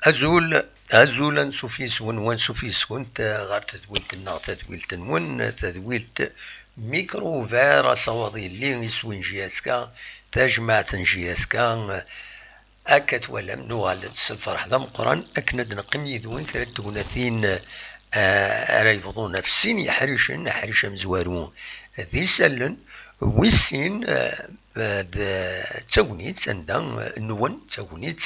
أزول سوفيس ون سوفيس ونت غار تدويلتنا تدويلت نون تدويلت ميكرو فيرا صوادي اللي يسوين جياسكا تجمعت جياسكا أكت ولم نوالد الفرح ذا مقران أكند نقم يدوين ثلاث توناثين أرايفضون في السين يحرشن مزوارون ذي سلن ويسين تاونيت عندها نون تاونيت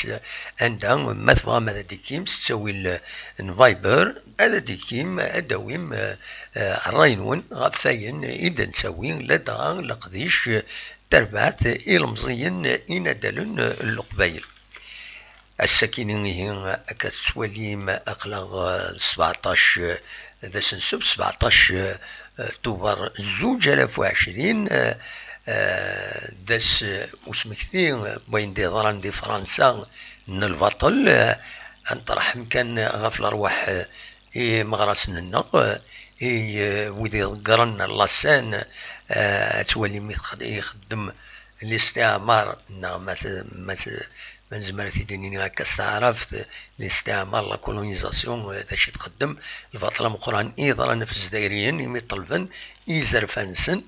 عندها مثلا ماذا ديكيم تساوي الفايبر هذا ديكيم اداويم الراينون غفاين اذا نساوي لدغا لقديش تربعت المزيين إندلن القبايل الساكنين هي كتسواليم أقلاغ 17 ذا سنسب 17 أكتوبر 2020 داس وسمكتين بين دي ضران دي فرنسا من البطل انطرح مكان غف الارواح مغرسن النق وذي قرن لاسان تولي يخدم الاستعمار ما زمرتي دنيا هكا استعرفت الاستعمار لا كولونيزاسيون ذا شي تقدم الفتره مقران ايضا نفس الدايريين يمي طلفن يزرفنسن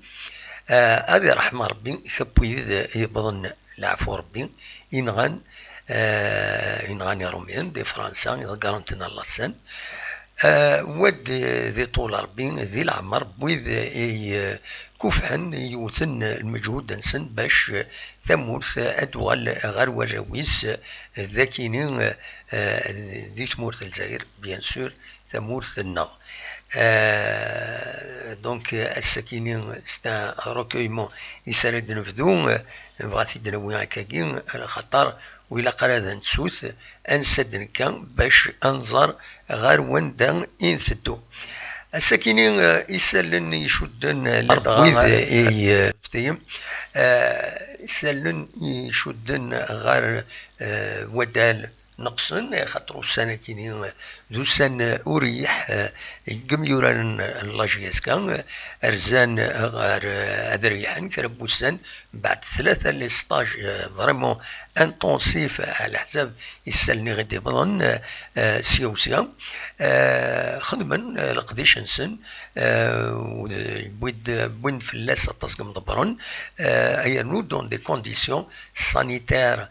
هذه رحمه ربي يخبوي يبضن العفو ربي ينغن يا روميان دي فرنسا إذا قارنتنا لاسان ود ذي طول ربي ذي العمر بويذ كوفحن يوثن المجهود نسن باش ثمورث أدوال غير وراويس ذاكينين ذي تمورث الجزائر بيان سور ثمورث النغ دونك الساكنين ستا روكيمون يسرد نفذو بغاتي دنوي هكاكين على خطر وإلا قرا نسوث أنسد نكا باش أنظر غير وندا ينثدو الساكنين يسلن يشدن لدغا فتيم يسلن يشدن غير ودال نقصن خاطرو السنة كيني ذو سن أريح قميوران لاجياسكا أرزان غير أدريحن كربو السن بعد 3 لستاج فريمون انتونسيف على حساب يسالني غادي بظن سيوسيا خدمن لقديش نسن بوين فلاس تاسك مدبرون اي نو دون دي كونديسيون سانيتير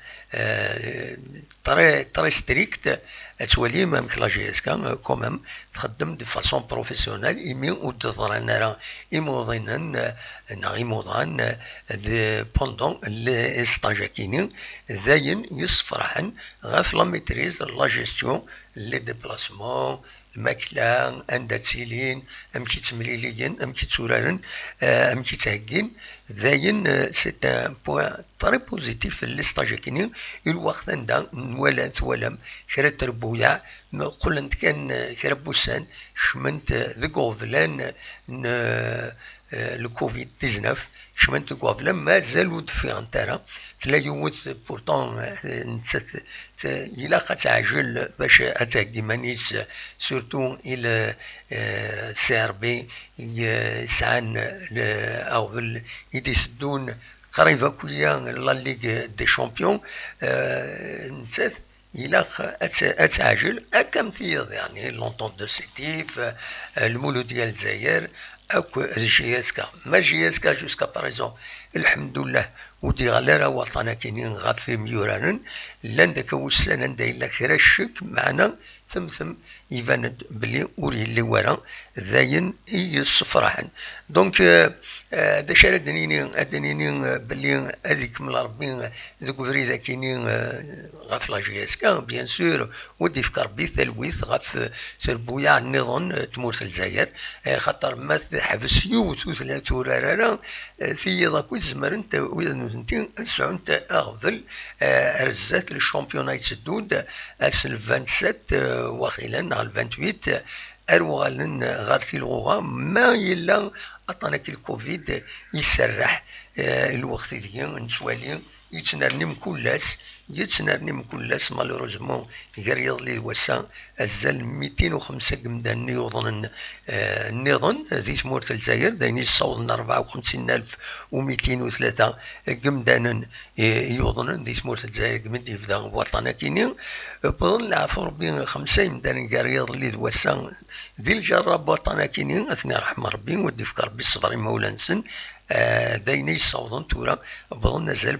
تري ستريكت تولي مام كلاجيسكا كومام تخدم دي فاسون بروفيسيونيل ايمي ودضرنا راه ايموضينا ايموضان دي بوندون لي ستاجاكينين ذاين يصفرحن غاف لا ميتريز لا جيستيون لي ديبلاسمون الماكلة عندها تسيلين أمكي تمليليين أمكي تورارن أمكي تهجين ذاين سي ان بوان تري بوزيتيف لي ستاجاكينين الوقت عندها نولاد ولم كرا تربويا قلنت كان كرا بوسان شمنت ذكو فلان الكوفيد 19 شمنت كوفلان مازال في غنتارا تلا يوث بورتون إلا قتعجل باش أتاكي مانيس سورتو إلى سي ار بي يسعان أو يديسدون قريبا كويا لا ليغ دي شامبيون نسات إلا أتعجل أكمثيض يعني لونطون دو سيتيف المولود ديال الجزائر أكو الجياسكا ما جياسكا جوسكا باريزون الحمد لله ودي غالا وطنا كاينين غافي ميورانن لان داك وسان عندها الا كرا الشك معنا ثم يبان بلي وري اللي ورا ذاين يصفرحن دونك هذا شرا دنيني بلي هذيك من ربي ذوك فريده كاينين غاف لا جياسكا بيان سور ودي فكر بي ثلويث غاف ثربويا النظام تمورث الجزائر خاطر ما حبس يوث ثلاث ورارا ثيضا كويس زمرنت ويدنتين سعنت اغفل رزات الشامبيونات يتسدود اسل 27 واخيلا نهار 28 اروغالن غارتي الغوغا ما يلا عطانا الكوفيد يسرح الوقت ديال نتوالي يتنرنم كلاس مالوروزمون غير لي وسا الزل 205 قمدان يوضن النظام ذي تمورت الجزائر دايني صوضنا 54203 قمدان يوضن ذي تمورت الجزائر قمد يفدا وطنا كيني بظن العفور بين 5 مدان غير لي وسا ذي الجراب وطنا كيني اثني رحم ربي ودي فكر ربي الصبر مولانسن دايني صوضن تورا بظن نزل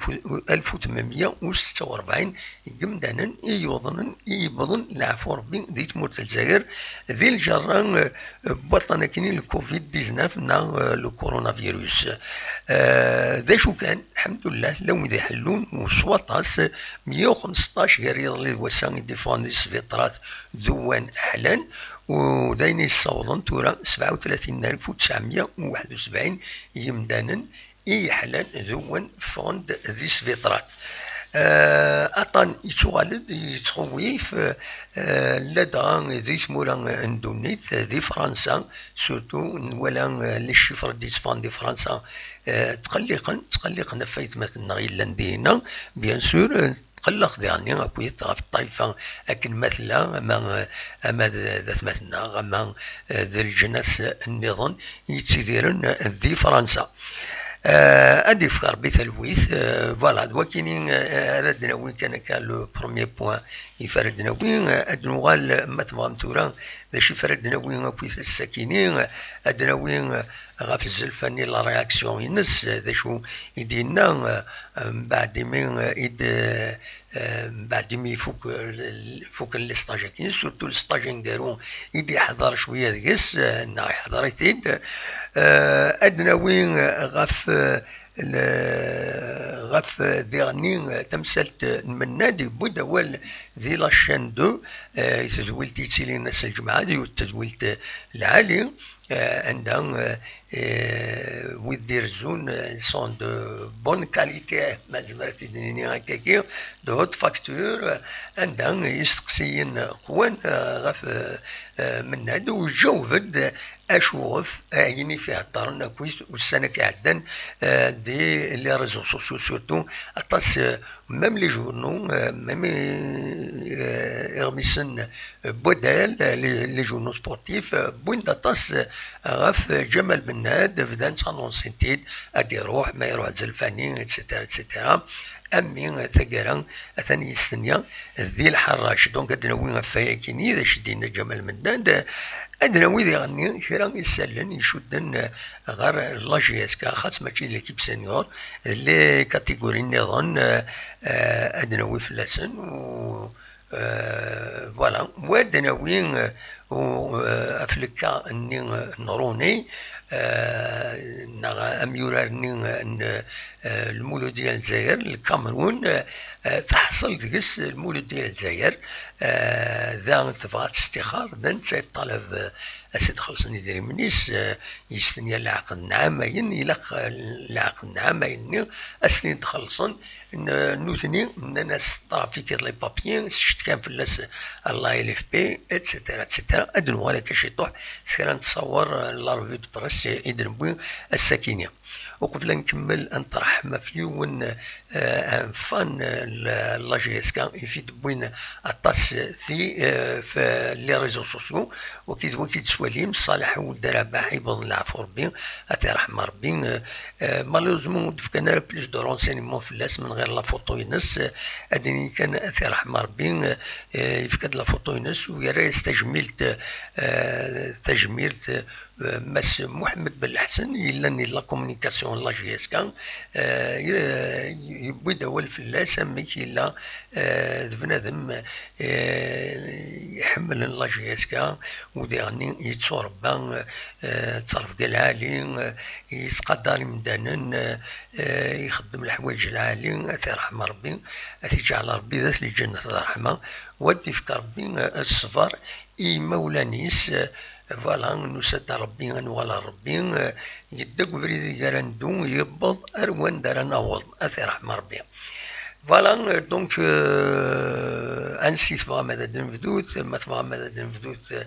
1846 قمدانا يوضن يبظن العفو ربي ذي تمورت الجزائر ذي الجران بطلنا كاين الكوفيد 19 نا لو كورونا فيروس ذا شو كان الحمد لله لو ذي حلون وسواطاس 115 غير لي وسان ديفونديس فيطرات ذوان حلان ودايني الصوضن تورا 37971 يمدانا يحلان ذوان فوند ذي سفيطرات أطان يتوالد يتخويف لدى ذي ثمورا اندونيت ذي فرنسا سورتو ولا لي شيفر دي سفان دي فرنسا تقلقنا فايتمتنا غير لندينا بيان سور تقلق يعني أكويت في الطائفة أكن مثلا أما ذات مثلنا أما ذي الجناس النظام يتسيديرن ذي فرنسا أدي فكر بثلويث فوالا دوكيني ردنا وين كان لو بروميي بوان يفردنا وين أدنوغال ما تبغى تورا ذا شي فردنا وين أكويت الساكنين أدنا وين غاف الزلفاني لا رياكسيون ينس ذا شو يدينا بعد من بعد ما فوق الستاج كاين سورتو الستاج نديرو يدي حضر شويه ديس نا حضرتيد ادنا وين غاف ديرني تمثلت من نادي بودوال ذي لاشين دو تدولتي تسيلي الناس الجماعه دي وتدولت العالي عندهم ويدير زون سون دو بون كاليتي ما زمرتي دنيني هكاكي دو هوت فاكتور عندهم يستقسيين قوان غاف من هادو وجوفد اشوف عيني فيها الطرن كويس والسنه كيعدن دي لي ريزو سوسيو سورتو اطاس ميم لي جورنو ميم اغميسن بودال لي جورنو سبورتيف بوين داطاس غاف جمال بناد بدان تانونسيتيد ادي يروح ما يروح زلفاني اتسيتيرا اتسيتيرا امي ثقرا ثاني السنيا ذي الحراش دونك ادنا وين فياكيني اذا شدينا جمال بناد ادنا وين يغني كرا يسلن يشدن غير لاجياسكا خاص ماشي ليكيب سينيور لي كاتيجوري النظام ادنا وين فلاسن و فوالا وادنا وين افلكا نروني اميورارني المولود ديال الجزائر الكاميرون تحصل ديس المولود ديال الجزائر ذا تبغى تستخار ذا نتا طلب اسيد خلصني ديري منيس يستنيا العقد نعامين الى العقد نعامين اسني تخلصن نوثني من ناس طرافيك لي بابيين شفت كان فلاس الله الف بي اتسيتيرا اتسيتيرا ادنو ولا كشي طوح سكرا نتصور لا ريفيو دو بريس يدربوا الساكينه وقبل نكمل نطرح مفيون فان لاجيسكا يفيد بوين اطاس في لي ريزو سوسيو وكي تسواليم صالح ولد رباح يبظ العفو ربي اتي رحم ربي مالوزمون دفكنا بلوس دو رونسينيمون فلاس من غير لا فوتو ينس ادني كان اتي رحم ربي يفكد لا فوتو ينس ويرا استجملت تجميلت مس محمد بن الحسن يلاني لا كومونيكاسيون لا جي اس كان يبوي دول فلاس ميك الا بنادم يحمل لا جي اس كان وديرني يتصربا تصرف ديال العالي يتقدر مدانا يخدم الحوايج العالي اثي رحمه ربي اثي جعل ربي ذات الجنه الرحمه ودي فكر ربي الصفر اي مولانيس فوالا نسد ربي نوالا ربي يدق فريدي كاراندو يبض اروان دار ناوض اثي رحمه ربي فوالا دونك انسي تبغى ماذا نفدوت ما تبغى ماذا نفدوت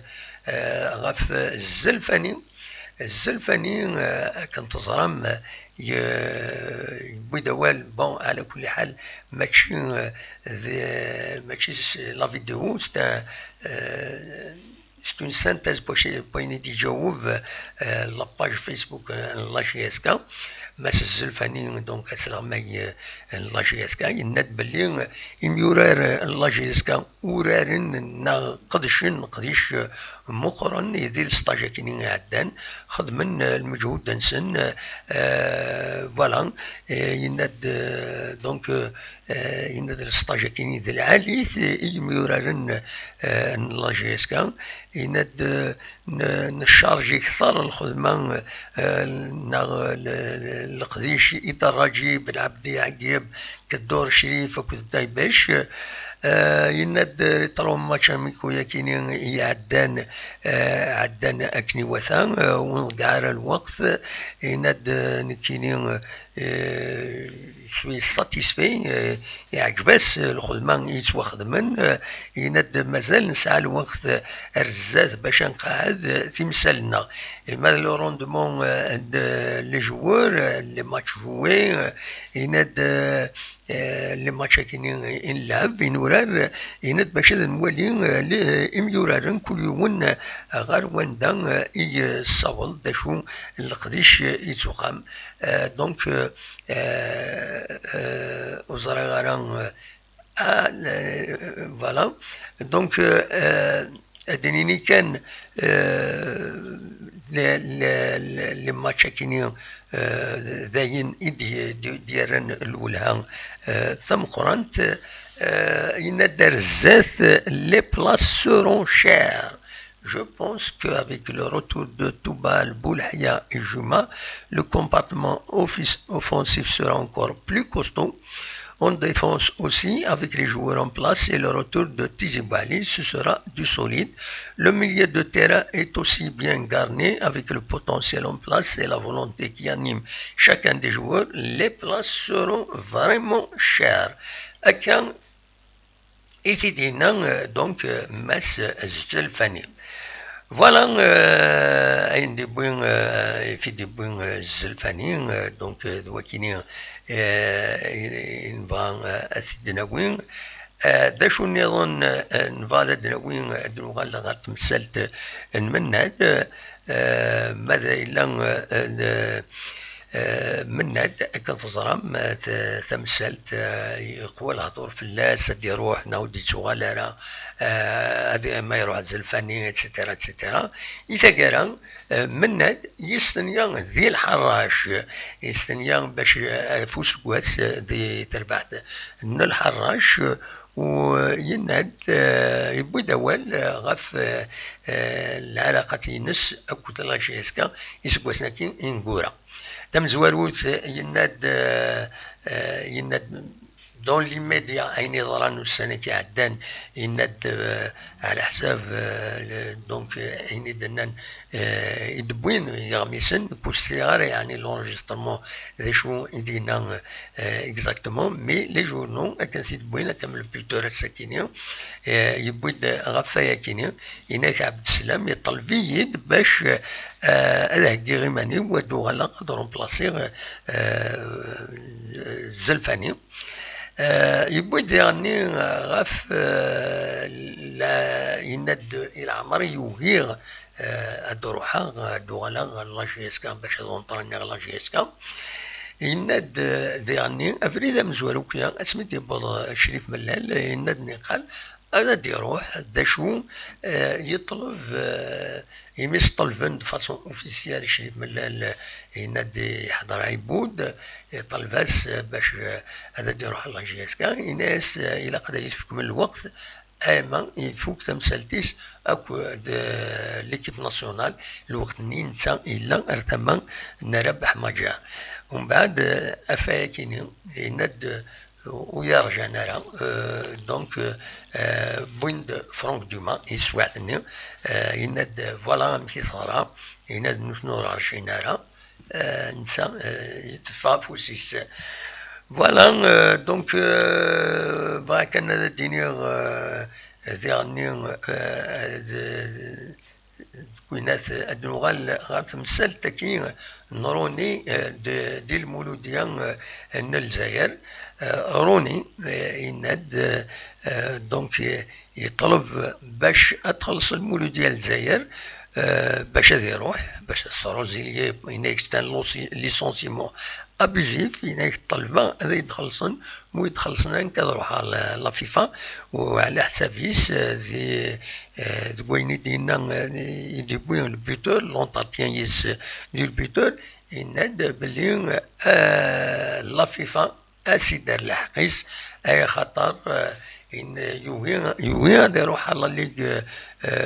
غف الزلفاني. الزلفاني كنت زرام يبوي بون على كل حال ماشي لا فيديو c'est une synthèse pour une تجاوب la page Facebook la GSK ماس الزلفاني دونك اسلامي لا جي اس كا يناد بلي يميورار لا جي اس كا ورارن نا قديش مقرن يدير ستاجا كيني عدان خدمن المجهود دنسن فوالا يناد دونك يناد الستاجا كيني ذي العالي يميورارن لا جي اس كا يناد نشارجي كثر الخدمه القديش إدراجي بالعبدي عقيب كدور شريف وكداي باش يناد طروم ماتشا ميكو يكيني يعدان عدان أكني وثان ونقعر الوقت يناد نكيني شوي ساتيسفي يعجبس الخدمة يتوا خدمن يناد مازال نسعى الوقت الرزاز باش نقعد تمثالنا ماذا لو روندمون لي جوار لي ماتش جوي يناد لي ماتش كاينين نلعب نورار يناد باش نولي اميورارن كل يوم غير وندا يصاول داشو القديش يتوقام دونك وزرا غاران فوالا دونك ادنيني كان لي ماتش كاينين ذاين ديالن الولها ثم قرانت ينادر الزاث لي بلاص سورون شير. Je pense qu'avec le retour de Toubal, Boulhaya et Juma, le compartiment offensif sera encore plus costaud. En défense aussi, avec les joueurs en place et le retour de Tizibali, ce sera du solide. Le milieu de terrain est aussi bien garni avec le potentiel en place et la volonté qui anime chacun des joueurs. Les places seront vraiment chères. Akan étudina donc Mas Zdelfani. Voilà, un des bons Zdelfani, donc Douakini. نبغى الدناوين داشو نظن نفادا الدناوين الدنوغال غير تمثلت من هاد ماذا إلا من هاد كنتزرم تمثلت يقوى الهضور في اللاس هاد يروح ناودي تغالرا هادي ما يروح زلفاني اتسيتيرا اتسيتيرا يتقارا من هاد يستنيا ذي الحراش يستنيا باش فوس كواس ذي تربعت من الحراش ويناد يبوي دوال غف العلاقة ينس أكو تلا شيسكا يسكواسنا كين إنقورا تم زواروت يناد دون ليميديا أين ضران السنة كي عدان يناد على حساب دونك أين دنان يدبوين يغميسن بوستيغار يعني لونجسترمون ذي شو يدينا اكزاكتومون مي لي جورنو أكن يدبوين كم البيتور الساكينيو يبويد غفايا كينيو هناك عبد السلام يطلبيد باش الهدي غيماني ودو غالا قدرون بلاصيغ الزلفاني يبويد يعني غف يند إلى عمر يوغيغ الدروحة دوغالا لا جيسكا باش دونطراني لا جيسكا يند يعني أفريدا مزواروكيا اسمي بول شريف ملال يند نقال هذا يروح داشو يطلب يمس طلبن فاسون اوفيسيال شريف ملال ينادي يحضر عيبود طلباس باش هذا يروح لا جي اس كا يناس الى قد يفكمل الوقت اما يفوق تمثالتيس اكو ليكيب ناسيونال الوقت نتا الا ارتما نربح مجا ومن بعد افايا كيني يند ويرجع نرى دونك بويند فرانك دوما يسوعدني يند فوالا مكي صارا يند نشنو راشي نرى نسا يتفا فوسيس Voilà, donc كان دينيغ ديغني كوينات النغال غار تمثال تاكي نروني دي المولودية الجزائر روني يناد دونك يطلب باش اتخلص المولودية الجزائر باش هذا يروح باش السروزيلية هناك كان ليسونسيمون ابيزيف هناك الطلبة هذا يدخلصن مو يدخلصن كنروح على لا فيفا وعلى حسابيس دي دويني دينا يديبوي البيتور لونتاتيان يس دي البيتور يناد بلي لا فيفا اسيدار الحقيس اي خطر إن يوين هذا يروح على ليغ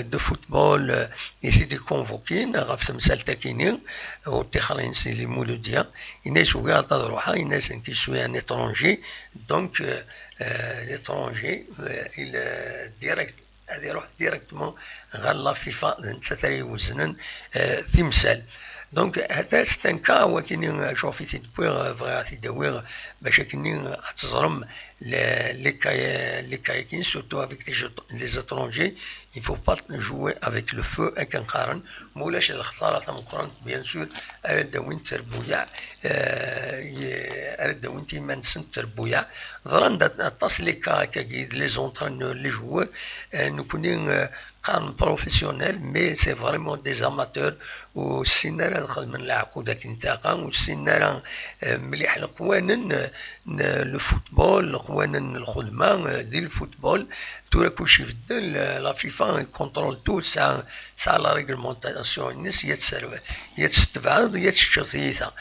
دو فوتبول يسيدي كونفوكين غاف تمثال تاكينين و تيخرين سي لي مولوديا الناس وكاع تروحها الناس انتي شويه ان اترونجي دونك ليترونجي الى ديريكت هذا يروح ديريكتومون غير لا فيفا نتساتري وزنن تمثال دونك هذا ستنكا وكيني شوفي تدبوير فغا تدوير باش كني تزرم لي كايكين سورتو افيك لي زاترونجي il faut pas jouer avec le feu كنقارن مولاش الخساره تاع مقارنه بيان سور على داوين تربويا على داوين تي منسن تربويا ضرن تصلي كاكيد لي زونترينور لي جوور نكونين قارن بروفيسيونيل مي سي فريمون دي زاماتور والسن راه دخل من العقوده كنتاقا والسن راه مليح القوانين لو فوتبول القوانين الخدمه ديال الفوتبول تورا كلشي في الدل لا فيفا كونترول تو سا لا ريغلمونطاسيون الناس يتستبعد يتشتيثا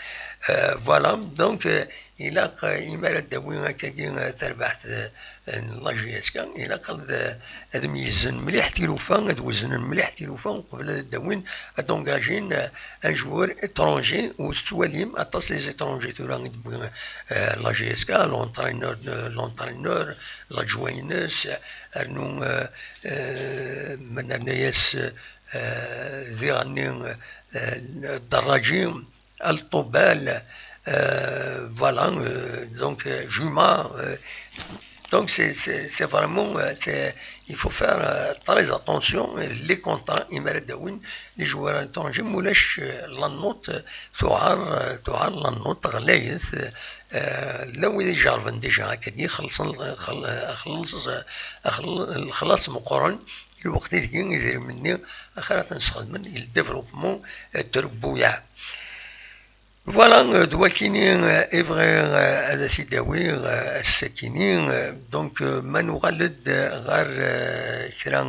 فوالا دونك إلا إما داوين هكاكي تربحت لاجياسكا إلا قد هاد ميزن مليح تيلوفا هاد وزن مليح تيلوفا قبل داوين دونكاجين ان جوار اترونجي وتواليم اطاس لي زيترونجي تورا داوين لاجياسكا لونترينور لاجوينس ارنو من الناس ذي غني الدراجين الطبال voilà donc Juma donc c'est vraiment il faut faire très attention les contrats يمردوين les joueurs étrangers مولاش لا نوت توعر لا نوت غلايث لو يجربن ديجا هكا خلص مقارن الوقت اللي يدير مني اخرى نسخد من الديفلوبمون التربويع فوالا دواكينين إفغير هذا سيداوير الساكنين دونك ما نغلد غير كرا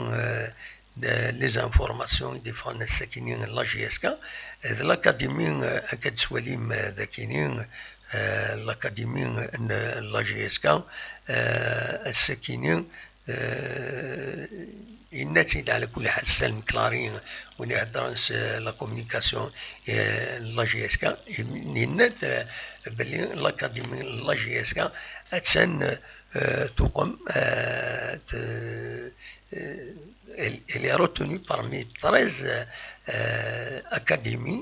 لي زانفورماسيون ديفرون الساكنين لاجياسكا الأكاديمي أكاد سواليم ذاكينين الأكاديمي لاجياسكا الساكنين الناس على كل حال سالم كلارين ونهضر لا كومونيكاسيون لا جي اس كا نينات بلي لاكاديمي لا جي اس كا اتسن تقوم elle est retenue parmi 13 académies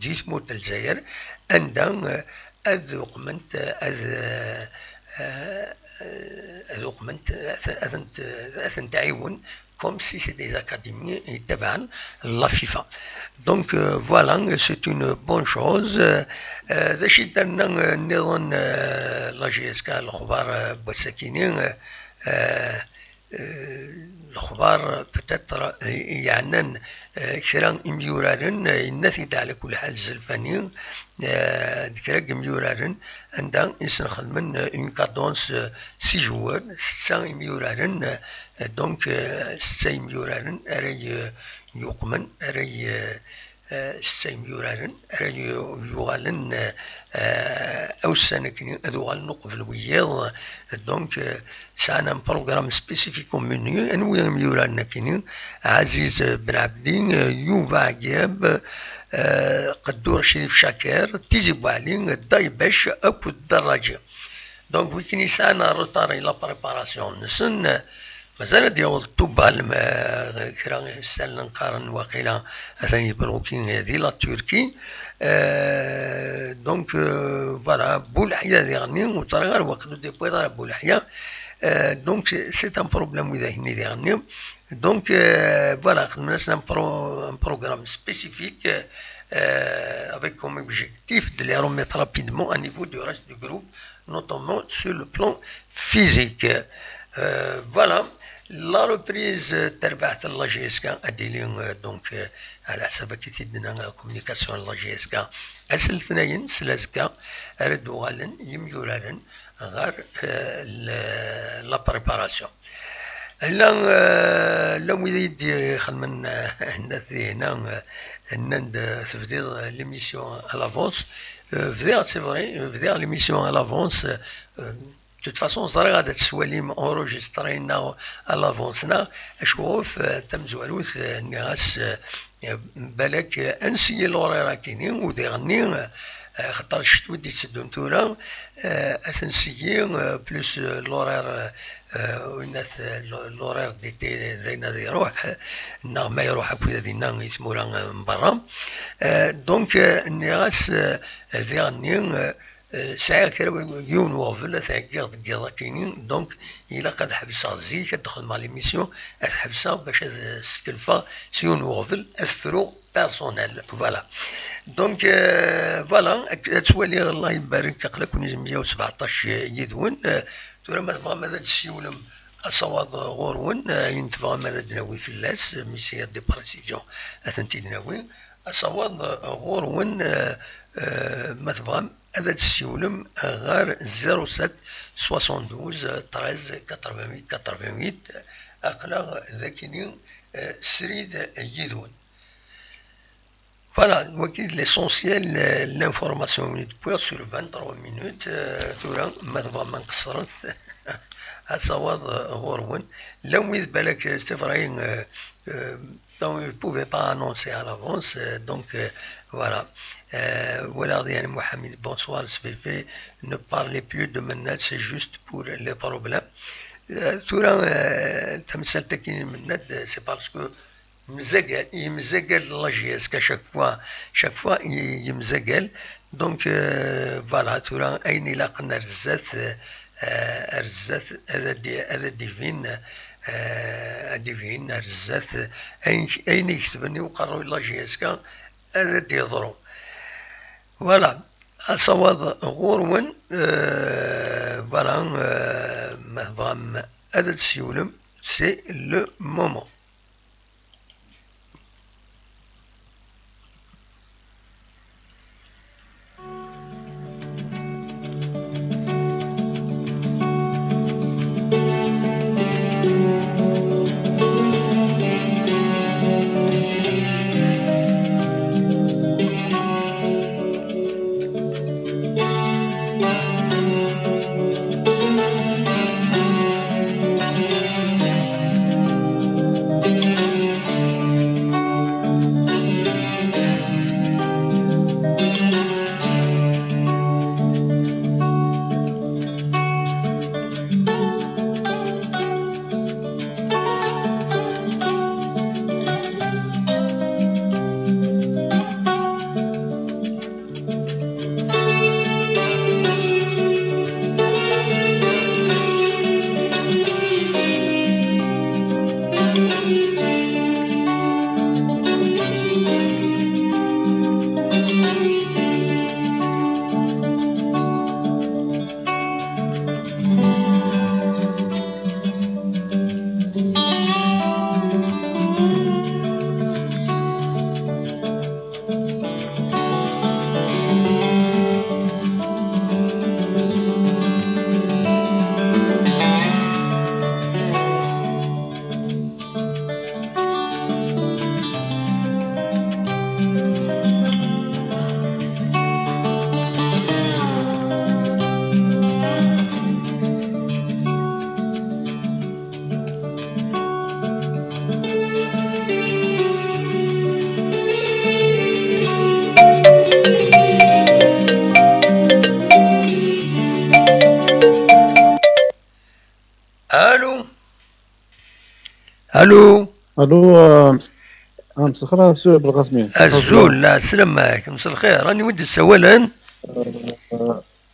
ديسموت الجزائر عندها أذوقمنت أذن تعاون comme si c'est des académies تبعا la FIFA. Donc voilà, c'est une bonne chose. ذا شي درنا نظن لا جي اس كا الأخبار بساكينين الأخبار بتتر يعنن كرا إميورارن النافذة على كل حال الزلفاني كرا إميورارن عندها يسن خدمن اون كادونس 6 جوار 6 إميورارن دونك 6 إميورارن أراي يقمن أراي 6 إميورارن أراي يغالن أو السنة كني أدوغال نقف الوياض دونك سانا بروغرام سبيسيفيكو مني أنوي إميورارن كني عزيز بن عبدين يوفا عقاب قدور شريف شاكر تيزي بوعلين دايباش أكو الدراجة دونك ويكني سانا روتاري لا بريباراسيون نسن مازال ديال الطوبال كرا سال نقارن واقيلا اثاني بروكين هذه لا تركي دونك فوالا بولحيا ديالني وطريقه الوقت دي بويضه بولحيا دونك سي ان بروبليم وذا هني ديالني دونك فوالا خدمنا un programme spécifique avec comme objectif de les remettre rapidement à niveau du reste du groupe, notamment sur le plan physique. Voilà. La reprise تربعت الله جي اس كا اديلين دونك على حسب كيتدنا لا كومونيكاسيون الله جي اس كا اسل اثنين سلازكا ردو غالن يميورالن غير لا بريباراسيون لا ويدا يدي خدمنا هنا هنا تفدير ليميسيون à l'avance فدير سي فري فدير ليميسيون à l'avance de toute façon زرا غادا تسواليم اونجسترينا الافونسنا اشوف تم زوالوث الناس بالك انسي لوريرا كاينين وديغني خاطر الشتوي دي تسدون تورا اسنسيين بلوس لورير وناث لورير ديتي زينا دي يروح ما يروح هكذا دينا يسمورا من برا دونك الناس ديغني ساعة كرا يون وافل ثاقيغ دقيقة كاينين دونك إلا قد حبسها زي كتدخل مع ليميسيون تحبسها باش تكلفا سيون وافل أثفرو بيرسونيل فوالا دونك فوالا تولي الله يبارك قلك ونيز 117 يدون تورا ما تبغى ماذا تسيولم أصوات غورون ينتبغى ماذا دناوي في اللاس ميسي دي باراسيجون أثنتي دناوي أصوات غورون ما تبغى هذا تسيولم غير 07 72 13 88 أقلا ذاكينين سريد يدون Voilà, l'essentiel, l'information minute pour sur 23 minutes, تورا ما تبغى ما نقصرت أصوات غورون لو إذ بالك استفراين donc je ne pouvais pas annoncer à l'avance donc voilà voilà يعني Mohamed bonsoir SVV ne parlez plus de Mennad c'est juste pour les problèmes تورا تمثلت كاين Mennad c'est parce que يمزقل لاجيس chaque fois يمزقل donc voilà تورا أين لاقنا رزات هذا ديفين ديفين رزات أين يكتبني وقرروا إلا جيسكا هذا ديضرو فوالا أصوات غورون فوالا مثلا هذا تسيولم سي لو مومون الو. الو مساء الخير سي بالقاسمين. الزول لا سلامك مساء الخير راني ودي سوالا.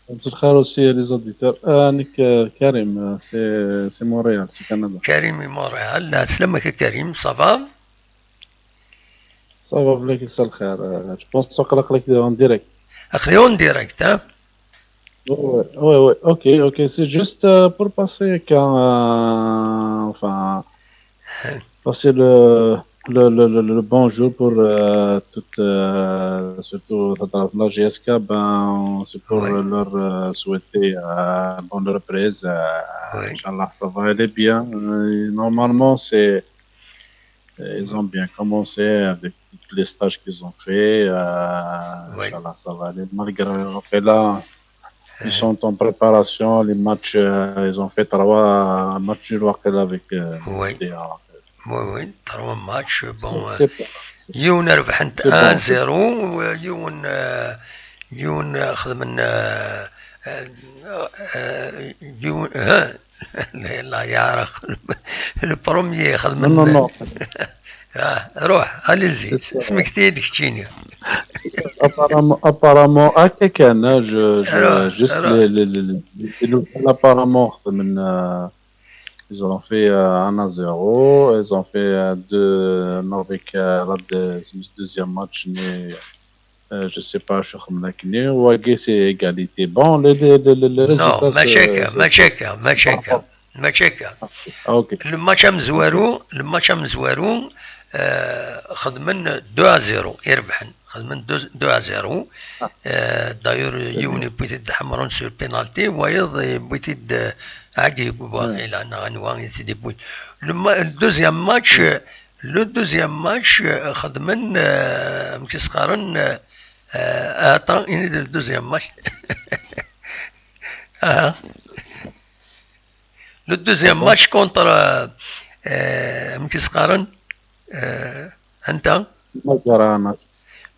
مساء الخير aussi les auditeurs. انك كريم سي مونريال سي كندا. كريم مونريال لا سلامك يا كريم صافا. صافا بلاك مساء الخير. جو بونس نقرا لك اون ديريكت. اخي اون ديريكت ها. Oui, ok, c'est juste pour passer enfin, passer le bonjour pour toute, surtout la GSK, c'est pour leur souhaiter bonne reprise. Inch'Allah, ça va aller bien. Normalement, ils ont bien commencé avec tous les stages qu'ils ont fait. Inch'Allah, ça va aller. Malgré là. Ils sont en préparation, les matchs, ils ont fait 3 matchs avec DA. Oui, 3 matchs. Bon, يون ربحت 1-0 ويون خدمنا يون لا يعرف البروميي خدمنا. روح اليزي اسمك تيدك تشيني. apparemment هكا كان juste apparemment ils ont fait 1-0, ils ont fait 2 avec la deuxième match mais je sais pas شو خمنا كني واقي سي égalité. Bon le résultat ما شاكا الماتش مزوارو خدمن 2-0 يربحن خدمن 2-0 داير يوني بيتد حمرون سور بينالتي ويض بيتد عقيب باقي لان غنوان يتدي بوي. الدوزيام ماتش خدمن مكسقارن attends il est le deuxième match. Le deuxième match contre مكسقارن انت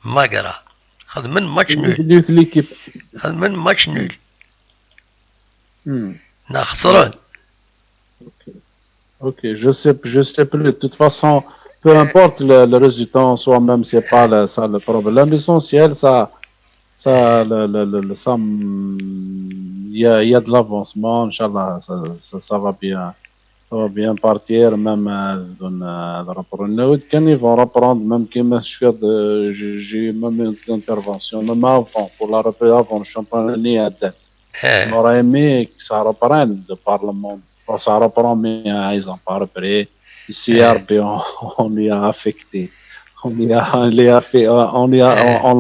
ماغرا خدمن ماتش نول نا خسران. Ok, je sais plus. De toute façon, peu importe le résultat en soi-même, c'est pas ça le problème. L'essentiel, il y a de l'avancement. Inch'Allah, ça va bien. Ça va bien partir, même quand ils vont reprendre, même j'ai eu même une intervention, même avant, pour la reprise avant le championnat. On aurait aimé que ça reprenne le Parlement. Ça reprend, mais ils n'ont pas repris. Ici, on y a affecté. On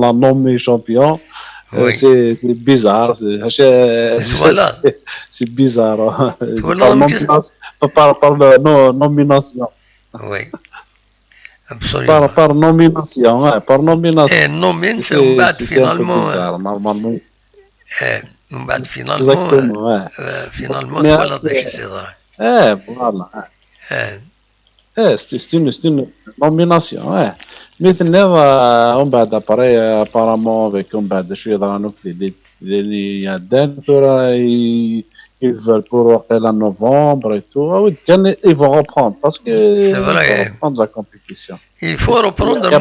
l'a nommé champion. Oui. C'est bizarre. Voilà. C'est bizarre. Par nomination. Oui. Absolument. Par nomination. Par nomination. Nomination, finalement. Normalement. من بعد فينالمون. Exactement. فينالمون ولا داكشي صغير. Voilà. C'est une nomination. مثل هذا ومن بعد اباري apparemment avec ومن بعد شويه ضرانو اللي يدان ils veulent pour la novembre et tout. Oui, ils vont reprendre parce que c'est vrai. Ils vont reprendre la compétition. Il faut reprendre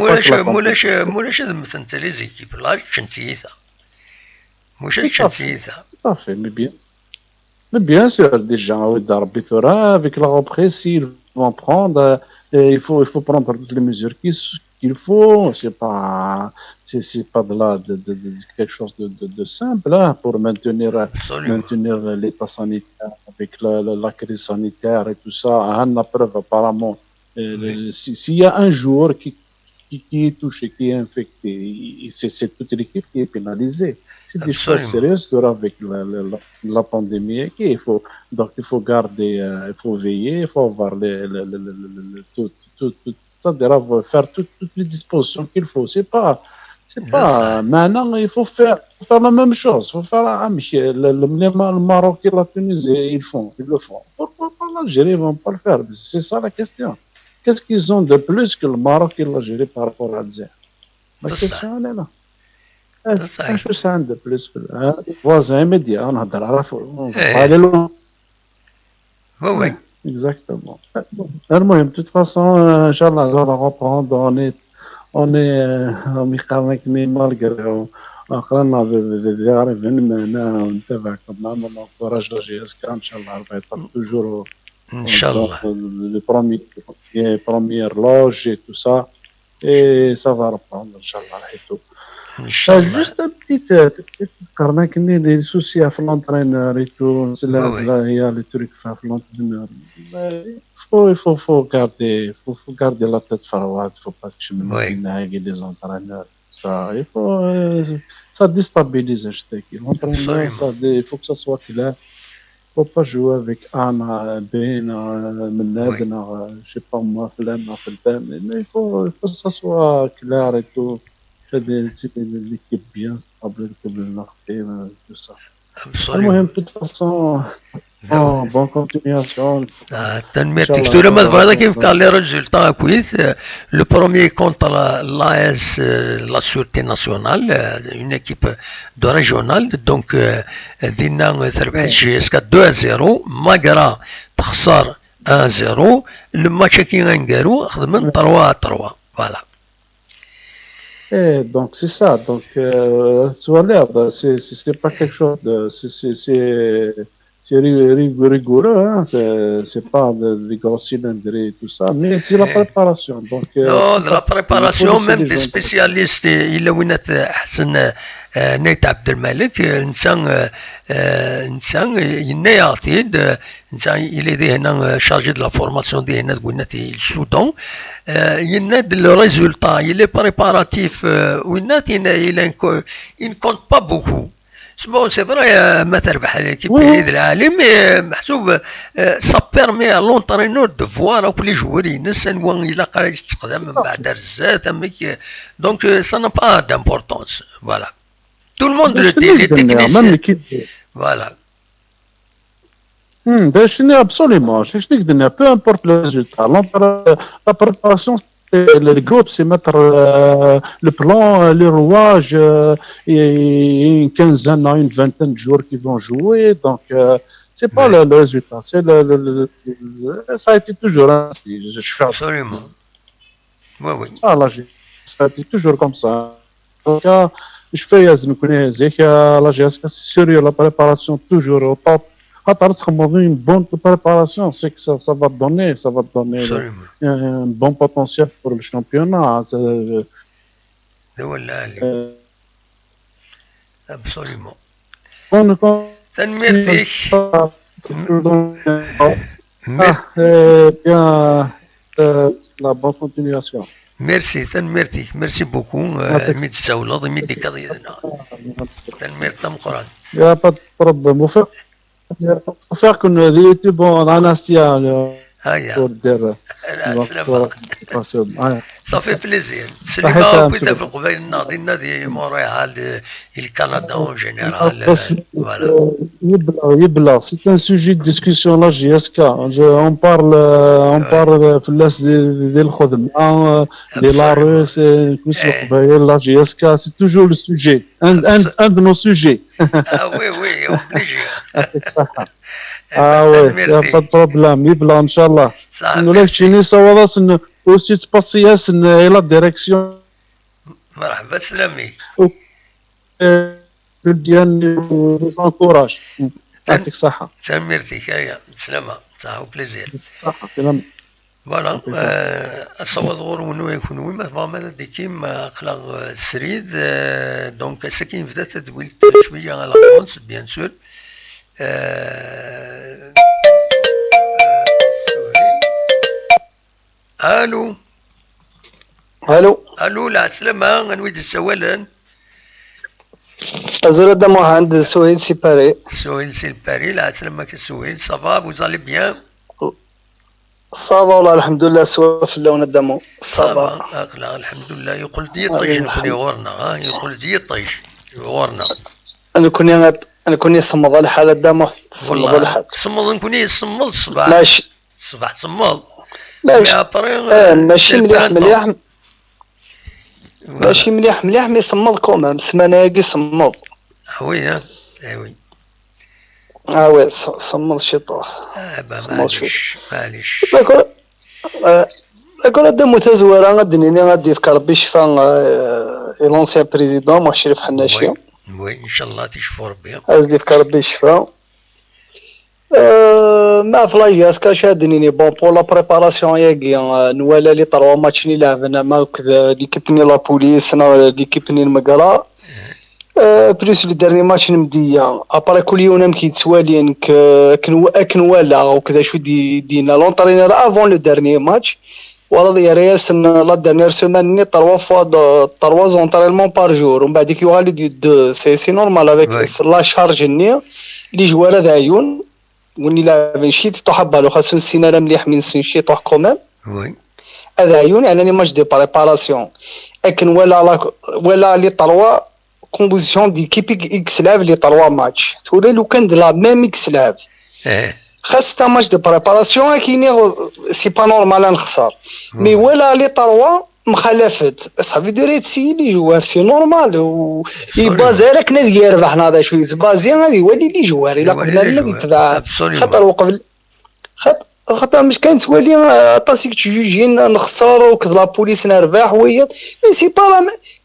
مولاش مثلا لي زيكيب لا تشنتيتا مش تشنتيتا. Parfait, mais bien sûr déjà ربي ثورة avec la reprise ils vont prendre il faut prendre toutes les mesures qu'il faut. C'est pas de quelque chose de simple hein, pour maintenir l'état sanitaire avec la crise sanitaire et tout ça. La preuve apparemment s'il y a un joueur qui est touché, qui est infecté, c'est toute l'équipe qui est pénalisée. C'est des choses sérieuses avec la pandémie. Donc il faut garder, il faut veiller, il faut avoir c'est-à-dire faire toutes les dispositions qu'il faut. C'est pas maintenant il faut faire la même chose. Il faut faire le Maroc et la Tunisie, ils le font. Pourquoi pas l'Algérie ne vont pas le faire? C'est ça la question. Qu'est-ce qu'ils ont de plus que le Maroc et l'Algérie par rapport à l'Algérie? La question elle est là. Qu'est-ce que ça a de plus? Les voisins immédiats, on va aller loin. Oui. exactement. المهم de toute façon inchallah on va reprendre on est malgré اخرنا اللي عارف هنا ونتابعكم نعمل انكوراج لا جي اس كا ان شاء الله ربي يطلق توجور ان شاء الله les premières loges et tout ça et ça va reprendre inchallah et tout. ان شاء الله. Juste un petit تذكرنا كني لي سوسي في l'entraîneur et tout c'est là il y a les trucs في l'entraîneur. Il faut garder la tête froide, faut pas que des entraîneurs. Ça, ça déstabilise l'entraîneur. Il faut que ça soit clair. Faut pas jouer avec Anna, Ben, Menadna, je sais pas moi, Flemme, mais il faut que ça soit clair et tout. Faire des équipes bien stables, tout ça. المهم de toute façon bonne continuation. تنميرتك تقول ما تبغى كيف قال لي ريزولتا كويس لو بروميي كونتر لا اس لا سيورتي ناسيونال اون ايكيب دو ريجيونال دونك دينا تربح جي اس 2-0 ماغرا تخسر 1-0 الماتش كي غنقالو خدمن 3-3 فوالا. Et donc c'est ça, donc tu vois l'air, c'est pas quelque chose de, c'est rigoureux, hein? C'est pas des gros cylindres et tout ça, mais c'est la préparation. Donc, non, de la préparation, même des spécialistes, il a وين أحسن نيت عبد الملك إنسان ينيعتيد إنسان il est هنا chargé de la formation دي هنا وين السودان يناد le résultat, il est préparatif وين il ne compte pas beaucoup. Bon, c'est vrai, ما تربح l'équipe العالم محسوب ça permet à l'entraîneur de voir tous les joueurs ينسى وين إلا قرا يستخدم من بعد الزات donc ça n'a pas d'importance, voilà. Tout le monde le dit, les techniciens. Voilà. Absolument, peu importe le résultat. La préparation, le groupe, c'est mettre le plan, le rouage, une quinzaine, une vingtaine de joueurs qui vont jouer. Donc, c'est pas le résultat. Ça a été toujours ainsi. Absolument. Oui, oui. Ça a été toujours comme ça. Donc, je fais la GSK, c'est sérieux, la préparation toujours au top. Une bonne préparation, c'est que ça va donner un bon potentiel pour le championnat. Absolument. La bonne continuation. Merci, merci beaucoup. متزاولة ميدي قضيتنا. تنميرتنا مقران. يا pas de problème. Faut faire qu'on a des YouTube en Anastia. pour dire صافي بليزير سليمة وكذا في القبائل النادي مونريال الكندا اون جينيرال يبلغ سي ان سوجي دو ديسكسيون لا جي اس كا اون بارل في الناس ديال الخدمه ديال لا روس كويس القبائل لا جي اس كا سي توجور لو سوجي ان دو نو سوجي وي اوبليجي صح وي يا با بروبلام يبلغ ان شاء الله ولا شيني صواباس انه aussi تباسياس ان لا ديريكسيون مرحبا سلامي ديال انكوراج يعطيك الصحة تمرتيك هيا سلامة صحة وبليزير فوالا الصواد غور ونو يكون ويما فما ديكيم اخلاق سريد دونك ساكين بدا تدويل شوية على فرنسا بيان سور الو لا سلامة غنويد السوالن Azul de Mohamed, Souhil Sipari. Souhil Sipari, la سلامك السوهيل, ça va, vous allez bien? Ça va والله الحمد لله سوا في اللون الدمو. Ça va, الحمد لله. يقول دي طيش نكون يغورنا, يقول دي طيش يغورنا. أنا كوني يصمد على حالة الدمو. والله تصمد نكون يصمد الصباح. ماشي. الصباح تصمد. ماشي مليح. ماشي مليح ما يصمد كومام سمانة يصمد. وي ها وي وي صمد شي طاح صمد شي معليش داكور هذا متزوره غادي غادي يفكر ربي شفا لونسيان بريزيدون مع شريف حناشيه وي ان شاء الله تشفو ربي عايز يفكر ربي شفا ما فلاجي اسكا شادنيني بون بور لا بريباراسيون ياكي نوالا لي 3 ماتش اللي لعبنا ما كذا ليكيبني لا بوليس ليكيبني المقرا بلوس لو ديرني ماتش نمديه ابري كل يوم كيتسوالين كنوالا وكذا شو دينا لونطرينور افون لو ديرني ماتش ولا دي رياس لا ديرنيير سيمان ني 3 زونطرينمون بار جور ومن بعد يوغالي دو سي نورمال افيك لا شارج ني لي جوار هذا عيون وني لاعبين شي طوح بالو خاصو السيناره مليح من سن شي طوح كومام وي هذا عيون يعني لي ماتش دي بريباراسيون لكن ولا لي 3 كومبوزيسيون ديكيب اكس لعب لي 3 ماتش تولي لو كان دلا ميم اكس لعب خاص تا ماتش دو بريباراسيون كايني سي با نورمال نخسر مي ولا لي 3 مخالفت صافي ديريت سي لي جوار سي نورمال و يبازي عليك نادي يربح هذا شويه زبازي غادي يولي لي جوار الا قبل النادي تبع خاطر وقبل خاطر مش كان تولي طاسيك تجوجين نخسر وكذا لا بوليس نربح وهي مي سي با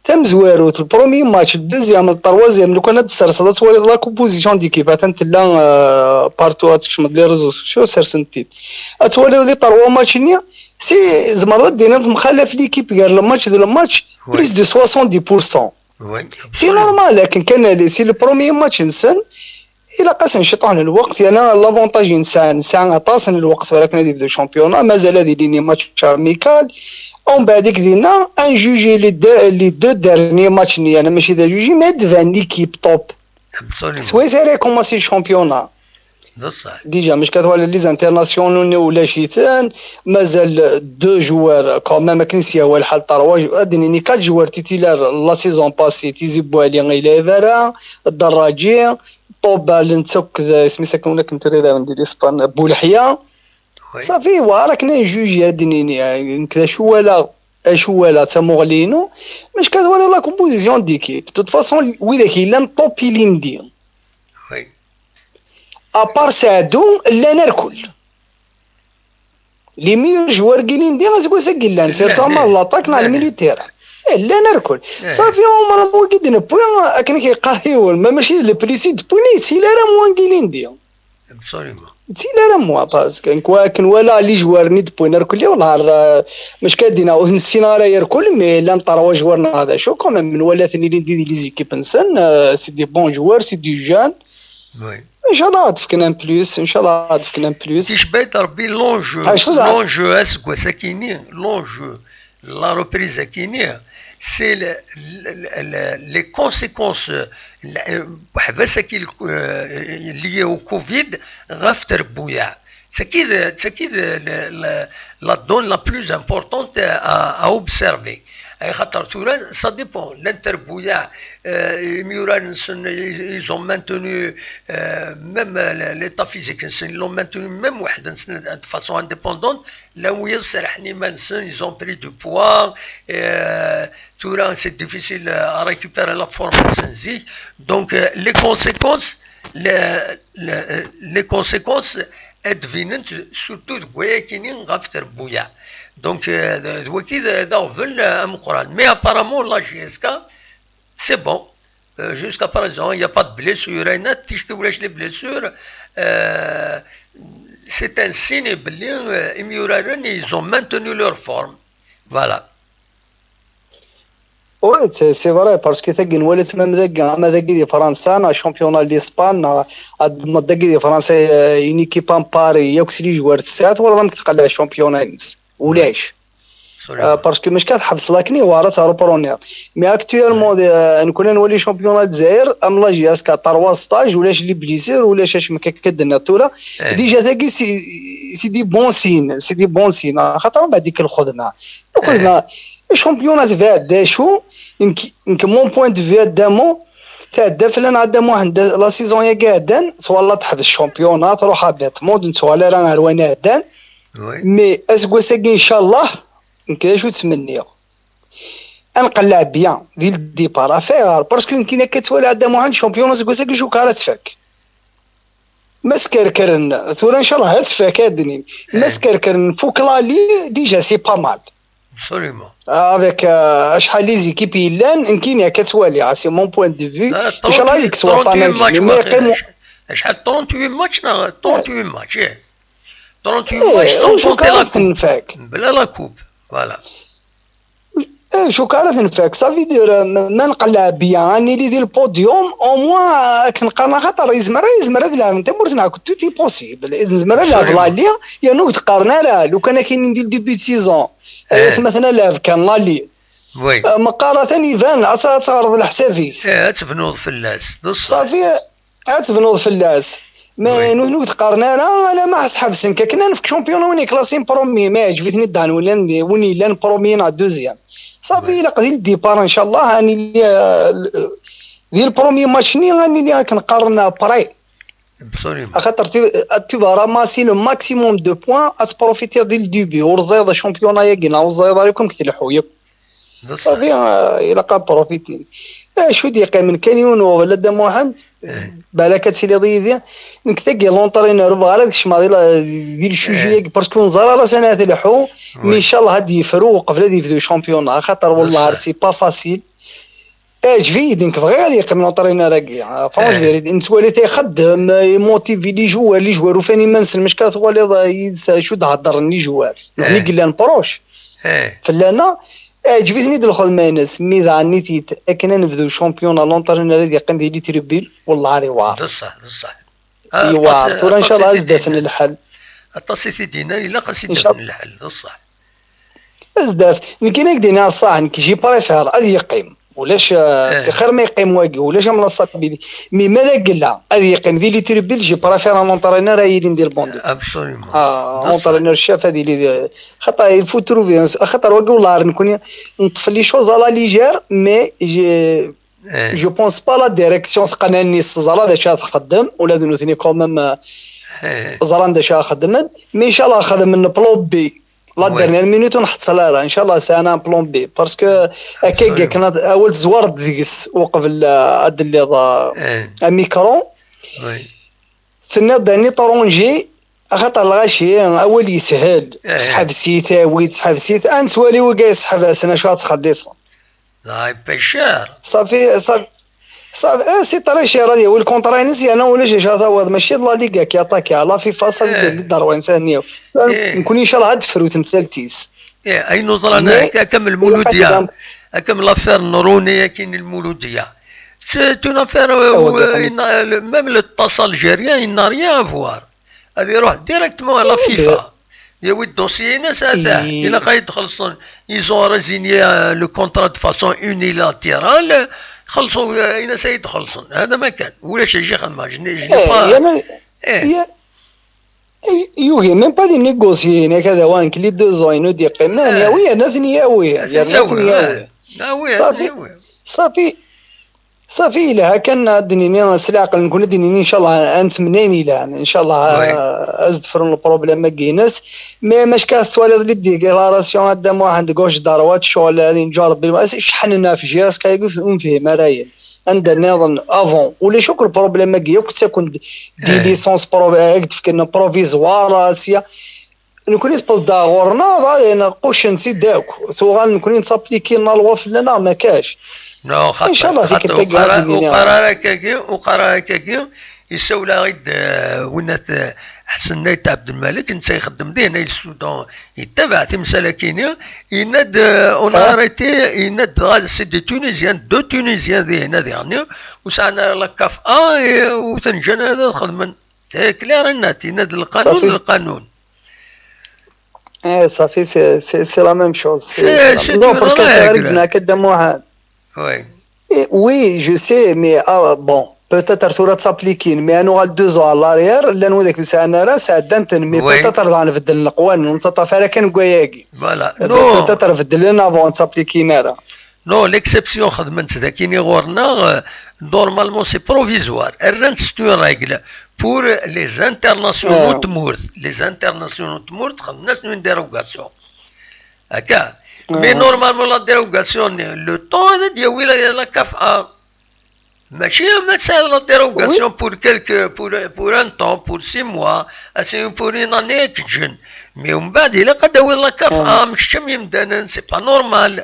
تم زوارو البرومي ماتش الدوزيام الطروازيام لو كانت تسرسل تولي لا كومبوزيسيون ديكيب تلا بارتو تكشمد لي ريزو سوسيو سرسنتيت تولي لي 3 ماتش نيا سي زمرات دينا مخالف ليكيب غير الماتش ديال الماتش بليس دو 70% سي نورمال لكن كان سي البرومي ماتش نسن الى قاسم شطان الوقت انا لافونتاج انسان طاسن الوقت ولكن هذه في الشامبيونا مازال هذه ديني ماتش ميكال ومن بعد دينا ان جوجي لي دو ديرني ماتش ني انا ماشي دا جوجي مي دفان ليكيب توب سوي سيري كوماسي الشامبيونا ديجا مش كتولي لي زانترناسيونال ولا شي ثان مازال دو جوار كوما ما كنسيا هو الحال طروا ديني 4 جوار تيتيلار لا سيزون باسي تيزيبوا علي غير فيرا الدراجي طوبا لنتوك سميتها كنا كنت ريدا ندير اسبان بولحيه صافي وراك نجوج هادني كذا شو ولا تا مغلينو مش كتولي لا كومبوزيسيون ديكيب توت فاصون وإذا كاين طوبي لي ندير وي ابار سادو لا نركل لي ميور جوار كاينين دي غاسكو ساكيلان سيرتو مال لاطاك مع الميليتير لا نركل صافي هما مو كيدنا بوين كان كيقاريو ماشي لي بريسيد بويني تي لا راه موان كاينين دي ابسوليومون تي لا راه موا باسكو كان ولا لي جوار نيت بوين نركل والله مش كادينا ونسينا راه يركل مي لا نطروا جوارنا هذا شو كوم من ولا ثاني اللي ندير لي زيكيب نسن سي دي بون جوار سي دي جان وي ان شاء الله تفكنا بلوس ان شاء الله تفكنا بلوس كيش بايت ربي لونجو اسكو ساكيني لونجو la reprise كيني c'est les conséquences حبس كي liées au Covid غاف تربويا c'est la donne la plus importante à observer خاطر تورا ça dépend l'interbouya ils ont maintenu même l'état physique ils l'ont maintenu même de façon indépendante là où ils ont pris du poids تورا c'est difficile à récupérer la forme donc les conséquences ادفيننت سورتو دكويا كاينين غاف تربويا دونك دوكي دافل مقران مي ابارامون لا جي اس كا سي بون جوسكا بريزون يا با دو بليسور اين تيشكي ولاش لي بليسور سي ان سيني بلي اميورارن ايزون مانتوني لور فورم فوالا وي سي فري باسكو ثقن ولا تمام ذاك ما ذاك دي فرنسا نا شامبيون دي اسبان ما ذاك دي فرنسا يني كيبان باري ياك سلي جوار تسات ولا ضمك تقلع شامبيون نيس ولاش باسكو مش كتحبس لاكني ورا روبرونيا مي اكطوالمون نكون نولي شامبيون الجزائر ام لا جي اس كا 3 ستاج ولاش لي بليسير ولاش اش ما كدنا تورا ديجا ثاقي سي دي بون سين خاطر بعد ديك الخدمه الشامبيونات فيها داشو يمكن مون بوين دو فيها دامو تاع فلان عندهم واحد لا سيزون يا قاعدان سوالا تحبس الشامبيونات روح بيت مود نتوالا راه رواني عدان مي اسكو ساكي ان شاء الله نكذا شو تمنيا نقلع بيان ديال الديبار افير باسكو يمكن كتولي عندهم واحد الشامبيونات اسكو ساكي شو كاره تفك مسكركرن ثورا ان شاء الله هتفاك هادني مسكركرن فوق لالي ديجا سي با مال ابسوليومون افيك شحال لي زيكيب يلان يمكن يا كتوالي سي مون بوين دو في ان شاء الله يك سوا با ما يقيموا شحال 38 ماتش 38 ماتش 38 ماتش سون كونتي لا كوب بلا لا كوب فوالا شو كارث نفاك صافي دير ما نقلع بيا راني لي ديال البوديوم او موا كنقارن خاطر يزمر هاد العام انت مرتنا كنت تي بوسيبل يزمر لا فلا ليا يا نو تقارنا لا لو كان كاين ندير ديبي سيزون مثلا لا كان لا لي وي مقارنه يبان تعرض الحسافي تفنوض فلاس صافي تفنوض فلاس ما نو تقارنا انا ما حس حبسن كنا في شامبيون وني كلاسين برومي ما عجبتني الدان وني لان برومي على دوزيام صافي الا قضي الديبار ان شاء الله راني ديال البرومي ماتش ني راني كنقارن براي خاطر تبقى راماسي لو ماكسيموم دو بوين اتبروفيتي ديال الديبي ورزيض شامبيون ياكينا ورزيض عليكم كتلحوا صافي الا قا بروفيتي شو دقيقه من كانيون ولا دام واحد بالك هادشي اللي ضيدي نكتاكي لونطرينور بغا هذاك الشماضي ديال الشوجيه باسكو نزار راه سنه تلحو مي ان شاء الله هاد يفرو قبل هاد يفدو شامبيون خاطر والله سي با فاسيل جفيد انك بغي غادي يقيم لونطرينور كاع فرونش فيريد انت ولي تيخدم يموتيفي لي جوار وفاني ما نسلمش كتولي شو تهضر لي جوار يعني قال لنا بروش فلانا عجبتني ديال الخدمه ناس ميزا نيتيت كنا نبداو شامبيون لونطرينور اللي يقيم ديالي تريبيل والله راه واعر بصح ايوا ترى ان شاء الله ازدفن الحل التصيفي دينا الا قصيدفن الحل بصح ازدف يمكن يقدينا صح كيجي بريفير غادي يقيم ولاش خير ما يقيم واقي ولاش من ستابيلي مي ماذا قال غادي يقيم ديالي تريبيل جي بريفير لونطرينور هي اللي ندير بوندو ابسوليومون لونطرينور الشاف هذه اللي خاطر الفو تروفي خاطر واقي والله نكون نطفي لي شوز على ليجير مي جو بونس با لا ديريكسيون ثقناني الزرا داش تقدم ولا ثاني كومام زران داش خدمت مي ان شاء الله خدم من بلون بي لا ديرنيير مينوت ونحط سلاره ان شاء الله سانا بلون بي باسكو هكاك كانت اول زوار ديكس وقبل هاد اللي ميكرون ثنا داني طرونجي خاطر الغاشي اول يسهل سحب سيتاوي تسحب سيت انت ولي وكاع يسحب سنه شو تخلص لا بشار صافي سي طري شي راه هو الكونترا نسي انا ولا شي هذا ماشي لا ليغا كيعطاكي على فيفا صافي دير لي الدروه انسانيه نكون ان شاء الله تفرو تمثالتيس اي نوضر انا كم المولوديه كم لافير النورونيه كاين المولوديه سي اون افير ميم لو طاس الجيريان il n'a rien à voir هذا يروح ديريكتومون على فيفا يا ولد الدوسيي ناس هذا الا غادي تخلصون يزون ريزيني لو كونترا دو فاسون اونيلاتيرال خلصوا الى سيد خلصون هذا ما كان ولاش يجي خدمه يوهي ميم با دي نيغوسيي هكذا وان كلي دو زوين ودي قيمنا نياويه ناس نياويه صافي الا كان دنيني سلاق نكون دنيني ان شاء الله نتمنيني لا ان شاء الله ازد فرن البروبليم ما كايناش مي ماش كاع السؤال اللي ديكلاراسيون قدام واحد كوش داروات شغل غادي نجرب شحننا في جهاز كيقول فيه رايل عندنا نظن افون ولا شوك البروبليم ما كاين كنت تكون دي ليسونس فكرنا بروفيزوار اسيا نكون يسبوز داغورنا انا قوش نسي داك ثوغال نكون نسابليكي لنا فلنا ما كاش نو خاطر ان شاء الله فيك وقرا كاكي يسولا غيد ونات حسن نايت عبد الملك انت يخدم ديه هنا السودان يتبع تمثال كينيا يناد اون اريتي يناد سي دي تونيزيان دو تونيزيان ذي هنا يعني وسعنا لكاف وتنجن هذا خدمن كلير النات يناد القانون صافي سي لا ميم شوز نو باسكو عرفنا قدام واحد وي جو سي مي بون بوتيتر تورا تسابليكين مي انو غال 2 ans لاريير لا نوديك ساعه راه ساعدنت مي بوتيتر غنبدل القوانين ونصطفى راه كان كواياكي فوالا نو بوتيتر بدل لنا افون تسابليكينا راه نو ليكسيبسيون خدمت ذا كاين غورنا نورمالمون سي بروفيزوار الرنت ستو ريغل بور لي انترناسيونال تمورت لي انترناسيونال تمورت خدمنا من ديروغاسيون هكا مي نورمالمون لا ديروغاسيون لو طون هذا ديال لا كاف ماشي ما تسال لا ديروغاسيون بور كيلك بور ان طون بور 6 موا اسي بور ان اني تجن مي ومن بعد الا قد ولا كافاه مش تم يمدانا سي با نورمال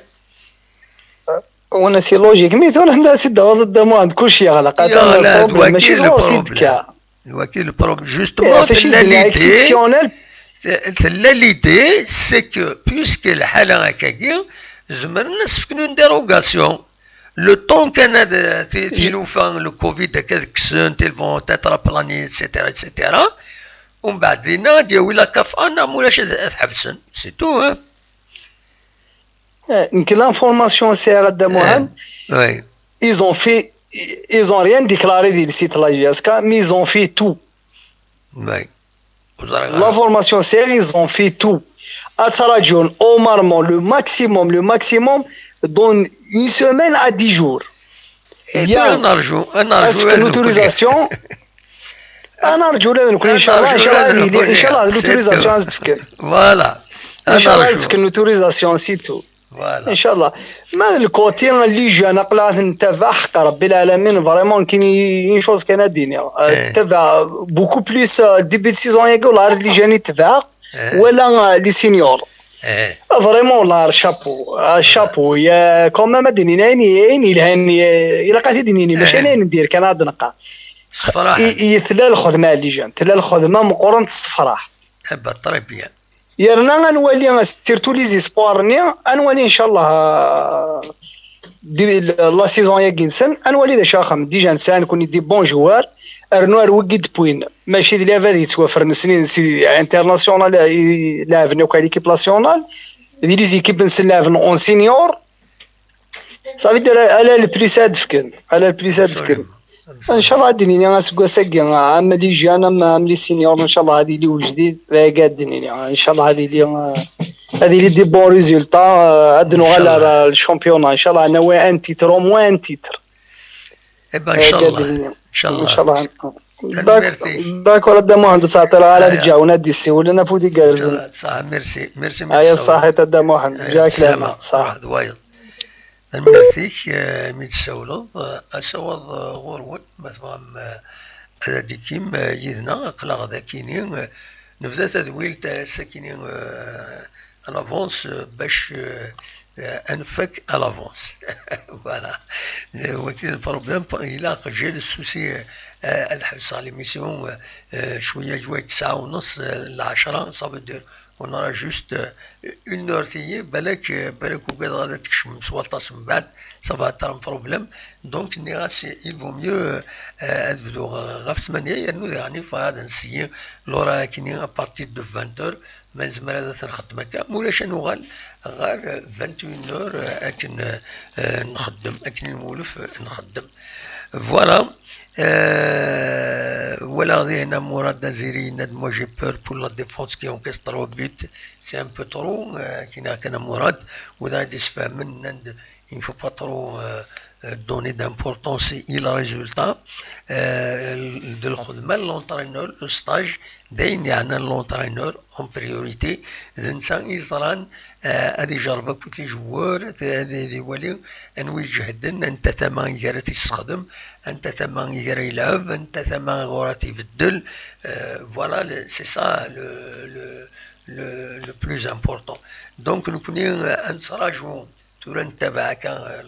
وانا سي لوجيك مي ثور عندها سده ضد مواد كلشي غلق لا البروبليم ماشي صغور سيدك الوكيل البروبليم جوستومون l'idée c'est que puisque الحاله هكاكي زمرنا نسفكنو ديروغاسيون le temps كان تيلو فان لو كوفيد هكاك سن تيلفون تترابلاني اتسيتيرا اتسيتيرا ومن بعد لينا دياوي لا كافا نعمولاش تحبسن سي تو يمكن لانفورماسيون سي غدا مهم وي ils ont rien déclaré du site la GSK mais ils ont fait tout وي l'information c'est ils ont fait tout Atarajon normalement le maximum donne une semaine à 10 jours il y a l'autorisation نرجو لازم نكون ان شاء الله l'autorisation تفكر فوالا ان شاء الله تكون l'autorisation سيتو ان شاء الله ما الكوتي اللي جا انا قلعت نتابع حق ربي العالمين فريمون كاين شوز كان الدنيا تابع بوكو بليس ديبي سيزون يقول اللي جاني تبع ولا لي سينيور فريمون والله شابو يا كوما ما ديني الهاني الا لقيت ديني ماشي انا ندير كان هاد نقا الصفراح يتلا الخدمه اللي جان تلا الخدمه مقورنه الصفراح هبا طري بيان يرنا غنولي سيرتو لي زيسبوارني غنولي ان شاء الله لا سيزون يا كينسن غنولي دا شاخم ديجا نسان كوني دي بون جوار ارنوار وكيد بوين ماشي ديال هذه توافر سنين انترناسيونال لافني وكا ليكيب ناسيونال دي لي زيكيب نسلافن اون سينيور صافي دير على البليس هادفكن على البليس هادفكن ان شاء الله هاديني غاسكو ساكي عام لي جان عام لي سينيور ان شاء الله هادي لي وجديد قادني ان شاء الله هادي لي دي بون ريزولتا ادنو على الشامبيون ان شاء الله انا ان تيتر او موان تيتر ان شاء الله ان شاء الله ان شاء الله داكور دامو عنده ساعه على تجاونا دي سي ولا فودي كارزن صح ميرسي هيا صحيت دامو عنده جاك لا صح الملثيك ميتساولض أسوض غورون مثلا هذا ديكيم يدنا قلاغ ذاكينين نبدا تدويل تاع ساكينين الافونس باش انفك الافونس فوالا وكاين البروبليم الى جا السوسي الحبس على ليميسيون شويه جويه 9:30 ل 10 صافي دير on aura juste une heure تيجي بالك وكذا غادي تكشم سوالطاس من بعد صافا ترى بروبليم دونك ني سي il vaut mieux تبدو غا في 8 يعني فغادي نسيي لورا كاينين ابارتير دو 20 ما زعما هذا تنخدم هكا مولاش نوغال غير 21 اكن نخدم اكن نولف نخدم فوالا voilà, il y a Mourad Naziri, moi j'ai peur pour la défense qui encaisse 3 buts, c'est un peu trop, qui n'a qu'un Mourad, ou dans des femmes, il ne faut pas trop donner d'importance et le résultat de l'entraîneur, le stage, d'un l'entraîneur en priorité, l'insan Israël a déjà beaucoup de joueurs, des ولي أنو يجهدن أنت ثما يجري تستخدم أنت ثما يجري يلعب أنت ثما غوراتي يبدل voilà c'est ça le plus important donc nous كنا نتراجعوا تورا نتابع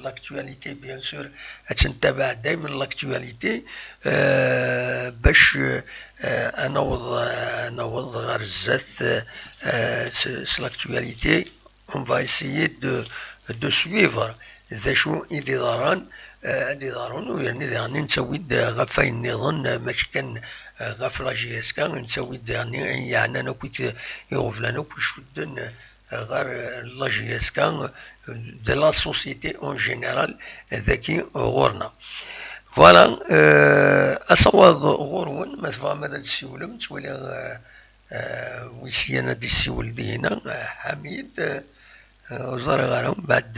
لاكتواليتي بيان سور تنتابع دائما لاكتواليتي باش نوض غير الزات لاكتواليتي on va essayer de suivre ذا شو يداران يعني نسوي غفا النظام ماشي كان غفا لا جي اس كا نسوي يعني انا كنت يغفلنا كشدن غير لا جي اس كا de la société en général ذاكي غورنا فوالا اصوات غورون مثلا ماذا تسولم تولي ويسيانا دي السول دينا حميد وزار غارهم بعد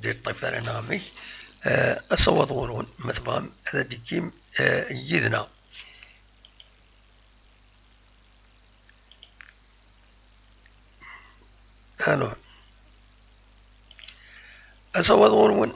دي الطفل انا غامي اصوات غورون مثلا هذا ديكيم يدنا الو أصوات غورون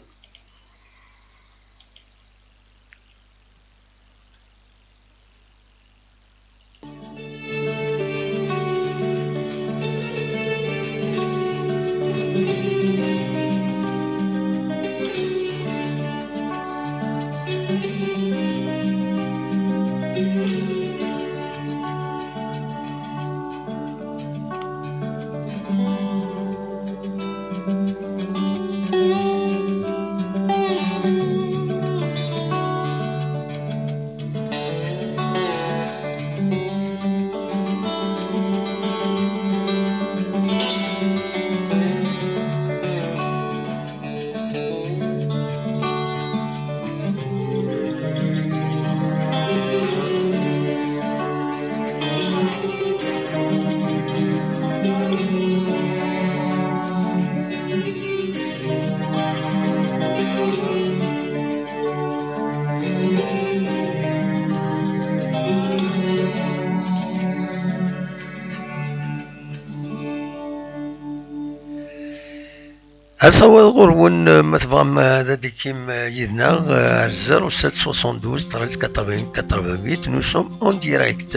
أصور غرون مثلا هذا كيم يدنا 0772 13 80 88. Nous sommes en direct.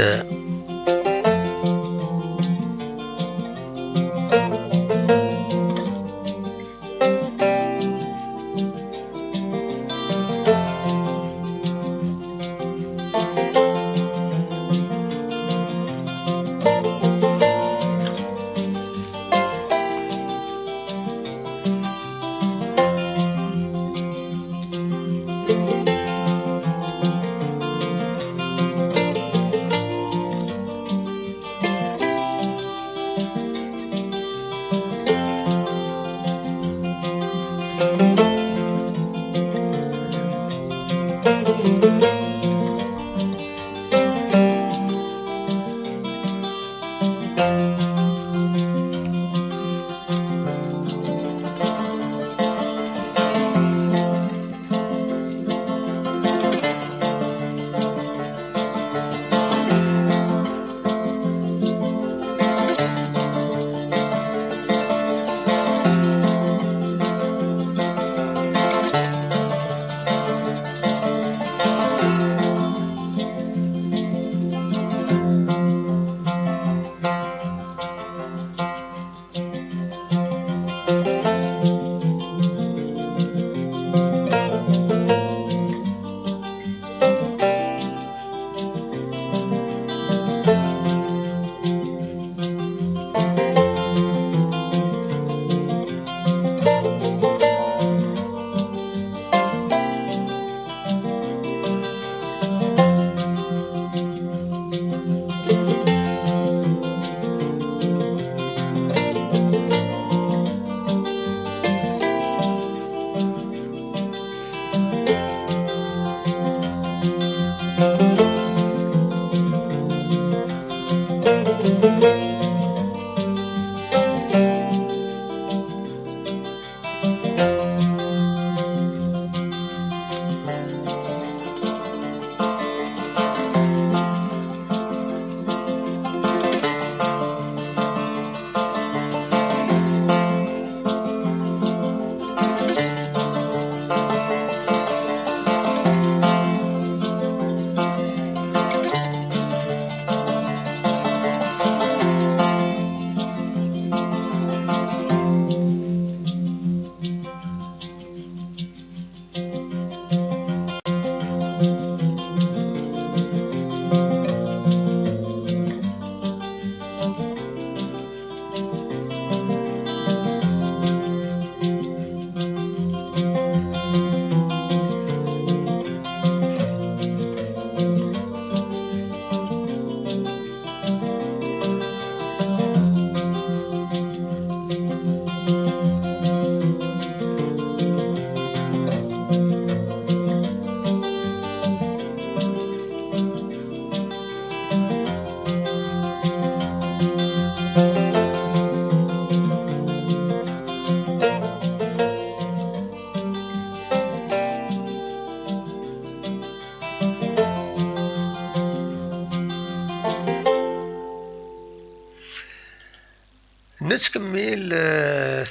نتكمل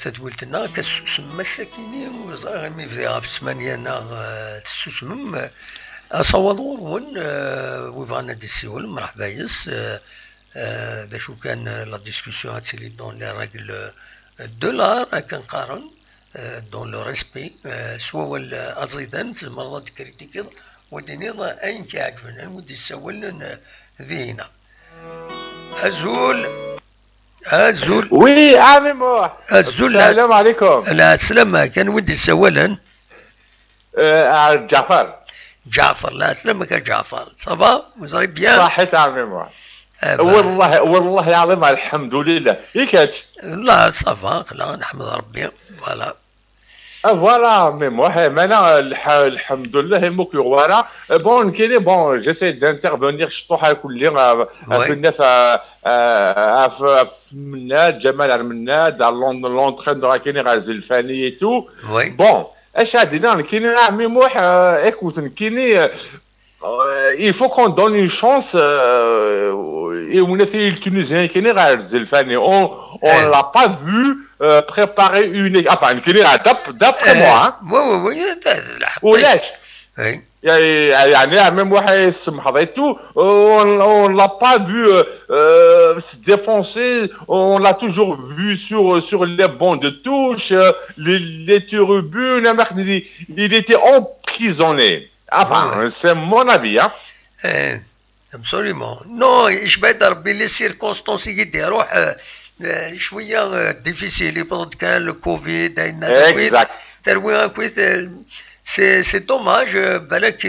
تدويلتنا كسوسم مساكيني وزغمي في 8 تسوسمم أصوضور ون ويفانا ديسيول مرحبا يس دا شو كان لا ديسكسيون هاتسيلي دون لي ريغل دولار كنقارن دون لو ريسبي سوا أزيدان مرات كريتيكي وديني أين كيعجبنا ودي سوالنا ذينا أزول وي عمي موح أزول السلام عليكم. لا سلامة كان ودي سوالا جعفر لا سلامك جعفر صافا وزاري بيان صحيت عمي موح والله العظيم الحمد لله يكاتش لا صافا لا نحمد ربي فوالا عمي موح انا الحمد لله موك ورا بون كيني بون جيسي دانترفونير شطوحه كلي كنا في مناد جمال المناد لونترينور كيني غير زلفاني تو بون اش عندنا كيني عمي موح اكوت كيني il faut qu'on donne une chance et on a fait le Tunisien qui n'est pas Zelfani. On l'a pas vu préparer une enfin d'après moi oui ou lâche oui يعني même واحد يسمح ضيتو on l'a pas vu se défoncer, on l'a toujours vu sur les bancs de touche, les tribunes, il était emprisonné. Enfin, c'est mon avis, hein. Absolument. Non, je vais dire les circonstances qui روح شوية difficile يبرد كان le Covid Exact. تروي كويت سي دوماج بالك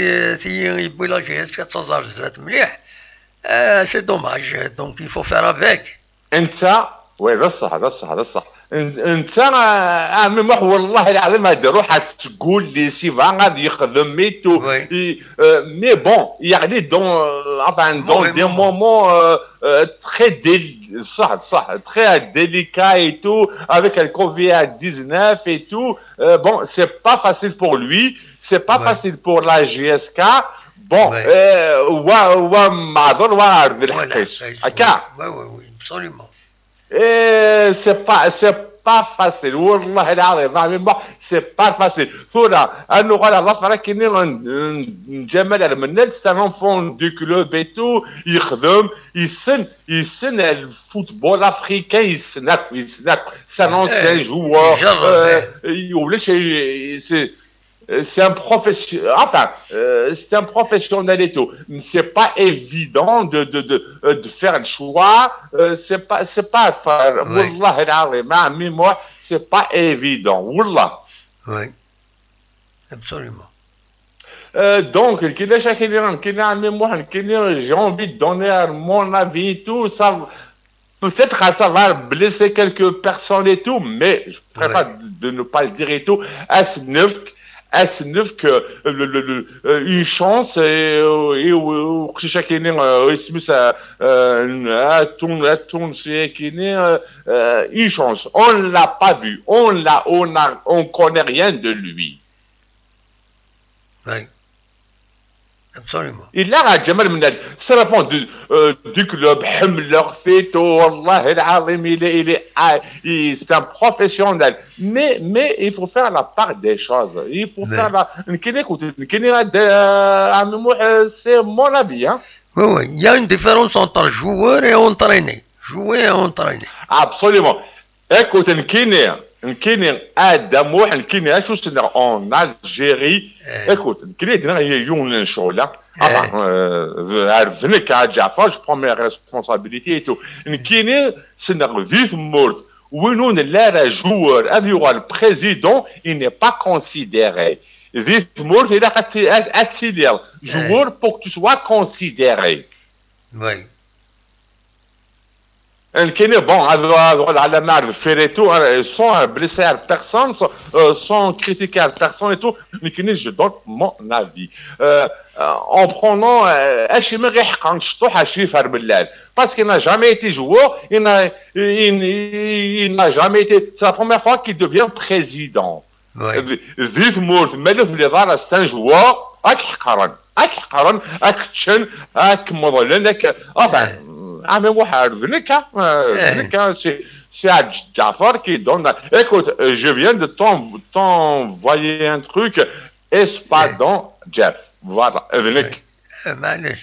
يبوي لا جي اس 400 زاد مليح سي دوماج دونك il faut faire avec. انت وين الصح انت عامل والله العظيم هذا روح تقول لي سيفا غادي يخدم ميتو مي بون يعني دون دي مومون très صح très délicat et tout avec le Covid-19 et tout bon c'est pas facile pour lui, c'est pas facile pour la GSK. Bon هو معذور وعارف الحقيقة هكا. Oui absolument. C'est pas facile والله العظيم c'est pas facile. ثورة انه قال الله كاينين جمال المنال c'est un enfant du club et tout يخدم يسن الفوتبول افريكان يسنك c'est un ancien joueur ولاش c'est un professionnel, enfin, c'est un professionnel et tout. C'est pas évident de faire le choix. C'est pas, wallah al-azim, moi, c'est pas évident, wallah. Oui, absolument. Donc, j'ai envie de donner mon avis et tout, ça. Peut-être que ça va blesser quelques personnes et tout, mais je préfère de ne pas le dire et tout. Est-ce que une chance et chacun une chance. On l'a pas vu, on connaît rien de lui. Oui. Absolument. Il a Jamal Menad, c'est la fin du club, leur fait, wallah al-azim, c'est un professionnel. Mais il faut faire la part des choses. Il faut faire la. C'est mon avis, hein. Oui, il y a une différence entre joueur et entraîné. Jouer et entraîner. Absolument. Écoute, نكيني ادم واحد نكيني شو سنة en Algérie. Écoute, نكيني دينا يوم شغلة. عرفني كجعفر je prends mes responsabilités et tout. نكيني سنة vif morte. وينو نلا joueur هذا le président il n'est pas considéré. Vif morte il a attirer joueur pour que tu sois considéré. Oui. كاين بون على ما عرف فيريتو سون بليسير بيرسون سون كريتيكار بيرسون اي تو لكن جو دون مون افي en prenant اشي ما غيحق نشطوح اشي يفر بالله parce qu'il n'a jamais été joueur, il n'a jamais été, c'est la première fois qu'il devient président. Vive mort مالف اللي ظهر c'est un joueur اك حقرا اك تشن اك مظلن اك enfin mais واحد ذنكا c'est Jafar qui donne. Écoute, je viens de t'envoyer un truc espadon Jeff. Voilà, ذنك.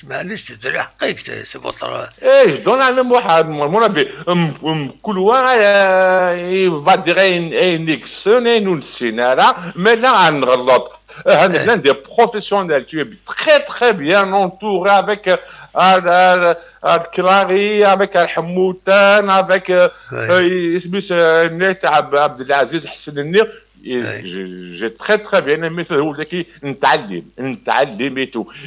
معلش تدري حقيقة c'est votre. Je donne à même واحد mon avis. كل واحد il va dire une Nixon et une Sinara, mais là on غلط. L'un des professionnels, tu es très bien entouré avec الكلاري avec الحموتان avec اسمه نيت عبد العزيز حسن النير. J'ai très bien aimé ce هو ذكي نتعلم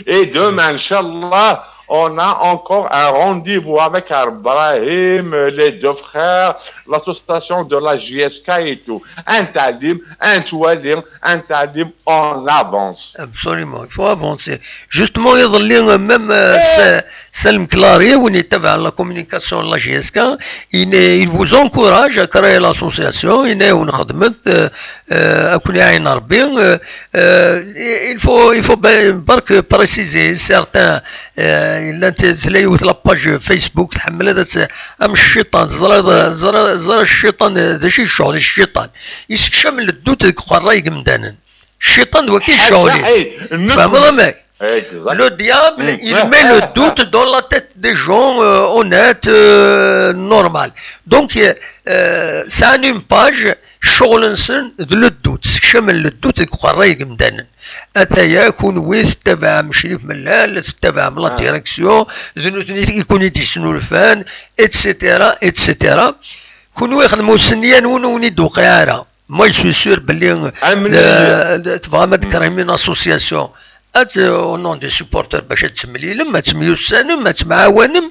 et demain inchallah on a encore un rendez-vous avec Brahim, les deux frères, l'association de la JSK et tout. Un talim, un toualim, un talim, on avance. Absolument, il faut avancer. Justement, il y a même Salim Clary, où il est à la communication de la JSK, il vous encourage à créer l'association, il faut préciser certains, il a la page Facebook, الشيطان زرا الشيطان ذا شي الشغل الشيطان يستشمل الدوت الراي قمدانا الشيطان هو كي الشغل فاهم ما le diable il met le doute dans la tête des gens honnêtes normal donc c'est une page شغل نسن ذل الدوت شمل الدوت الراي قمدانا أتايا يكون ويث تبع مشريف ملال تبع من لا ديريكسيون يكون يديسنو الفان اتسيتيرا اتسيتيرا كون يخدمو سنيان وني دوقيارا ما يسوي سور بلي تبغى ما تكرهمين اسوسياسيون او نون دي سوبورتور باش تمليلم ما تميوسانم ما تمعاونم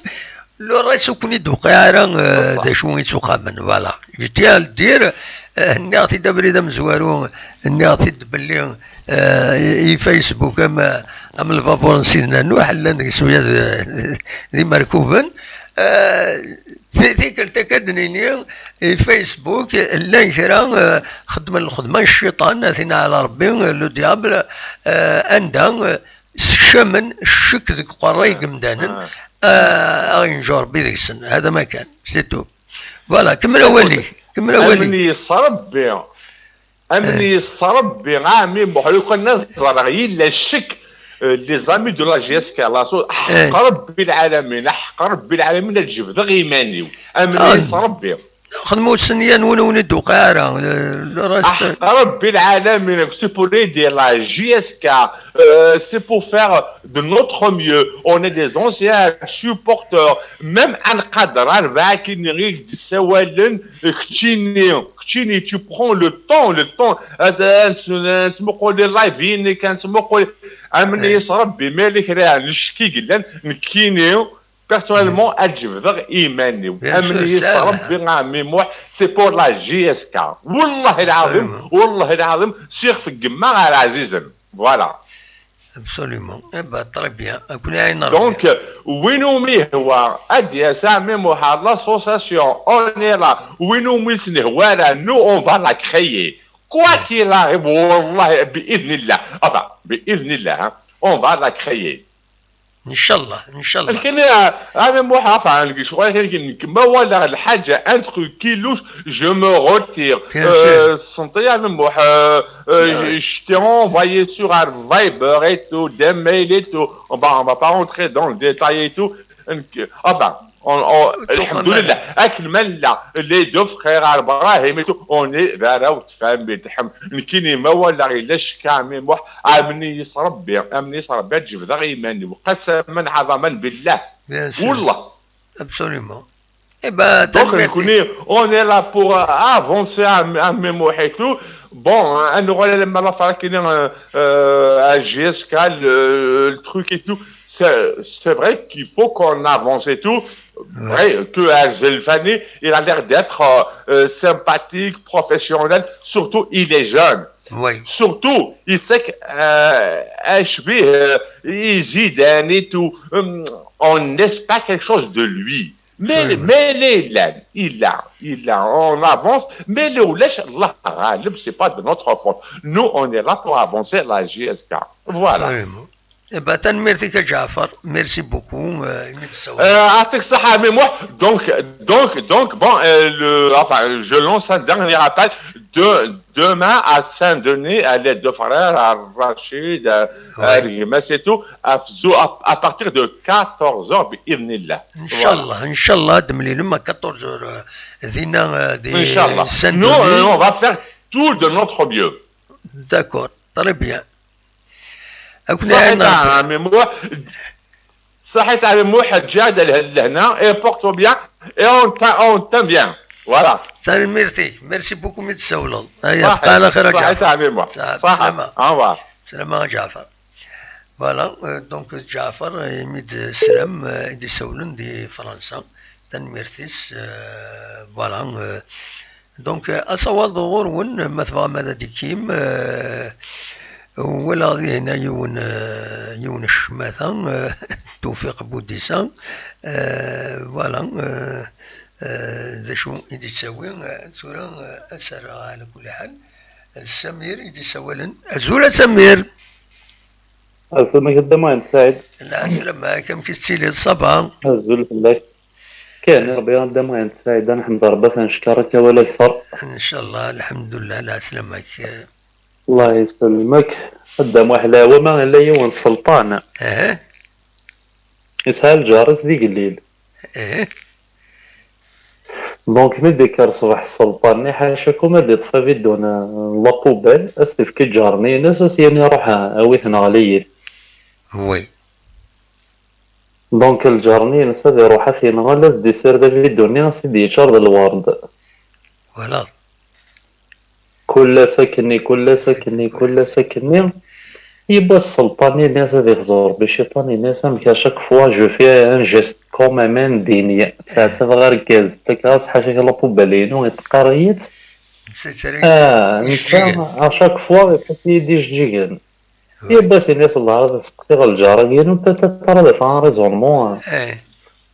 لو رئيس يكون يدوقيارا دا شو يتوخامن فوالا جيتي دير نعطي دبريدا مزوارو نعطي بلي فيسبوك اما الفابور نسينا نوح لان شويه ذي مركوبا ذيك التكدنيني فيسبوك لا كرا خدمه الخدمه الشيطان اثنى على ربي لو ديابل عندها شمن الشك ذيك قراي قمدانا غينجور بذيك السن هذا ما كان سيتو فوالا كمل اولي كمل اولي امني صربي امني صربي عامي بحلوك الناس صراغي لا الشك لي زامي دو لا جي اس كي لاسو قرب بالعالمين قرب بالعالمين تجيب ذا غيماني امني صربي خدموا سنيان وني دوقارا ربي العالمين سي بور ايدي لا جي اس كا سي بور فير دو نوتر ميو اون اي دي اونسيان سوبورتور ميم ان قدر 4 كينيك سوالن كتشيني tu prends le temps انت مقول لايفين كانت مقول امني يصربي مالك راه نشكي قلان نكينيو personnellement الجبذر ايماني امني يصربي عمي موح سي بور لا جي اس كا والله العظيم والله العظيم شيخ في الجماعه العزيزه فوالا absolument eh ben très bien كنا عينا donc وينو مي هو ادي سامي موح l'association on est là وينو مي سنهوالا nous on va la créer quoi qu'il arrive والله باذن الله باذن الله on va la créer ان شاء الله ان شاء الله لكن انا مو حافظ على شويه ما ولا الحاجه ان تروك كيلوش جو مو روتير سنتي انا مو je t'ai envoyé sur un Viber et tout des mails et tout on va pas rentrer dans le détail et tout الحمد لله اكمل لي دو فخير ابراهيم اون راهو تفهم بتحم كيني ما ولا غير كامل موح امني يصربي تجيب ذا ايماني وقسما عظما بالله والله absolument et ben donc on est là pour avancer à mémoire et tout bon un rôle لما لا فاكين GSK le truc et tout c'est vrai qu'il faut qu'on avance et tout. Vrai que Zelfani, il a l'air d'être sympathique, professionnel, surtout il est jeune. Oui. Surtout, il sait que Zidane et tout, on n'espère quelque chose de lui. Mais il a, on avance, mais le lèche, c'est pas de notre faute. Nous, on est là pour avancer la GSK. Voilà. Absolument. Eh ben, تنميرتك Jafar, merci beaucoup. Avec ça, donc, bon, je lance un dernier appel demain à Saint-Denis, à les deux frères, à Rachid, à Rimas et tout, à partir de 14h, بإذن Inch'Allah, دملي لما 14h, ذينا دي Saint-Denis. Nous, on va faire tout de notre mieux. D'accord, très bien. صحيت على مو حجاده لهنا اي بورتو بيان اي اون تان بيان فوالا سالي ميرسي بوكو متسولون هيا بقى على خير صحيت على مو سلامة سلامة سلامة جعفر فوالا دونك جعفر يميد سلام يدي سولن دي فرنسا تنميرتيس فوالا دونك أصوات غورون مثلا ماذا ديكيم ولا هنا يون الشماثة توفيق بوديسان فوالا ذا شو يدي تسوي ثورة أسر على كل حال سمير يدي سوالن أزول سمير أزول قدام أنت سعيد لا سلام كم كتسيلي الصباح أزول بالله كان ربي قدام أنت سعيد أنا حمد ربك نشكرك ولا أكثر إن شاء الله الحمد لله لا سلامك الله يسلمك قدام واحد وما لا يوم السلطان يسهل جارس ذيك الليل دونك ملي ذكر صباح السلطان حاشاكم ملي طفى فيدونا لابوبال استفكي جارني ناس يعني روح اويثنا غليل وي دونك الجارني ناس هذا يروح فينا غلاس دي سير ذا فيدوني ناس دي شرد الورد ولا كل سكني يبقى السلطاني الناس هذي غزور بشيطاني الناس مكا شاك فوا جو في ان جيست كومامان دينية ساعات غير كاز تكاس حاشاك لابوبالينو يتقاريت نتا اشاك فوا يبقى دي جيجان يبقى سي الناس الله هذا سقسي الجاريين وانت ترى فان ريزونمون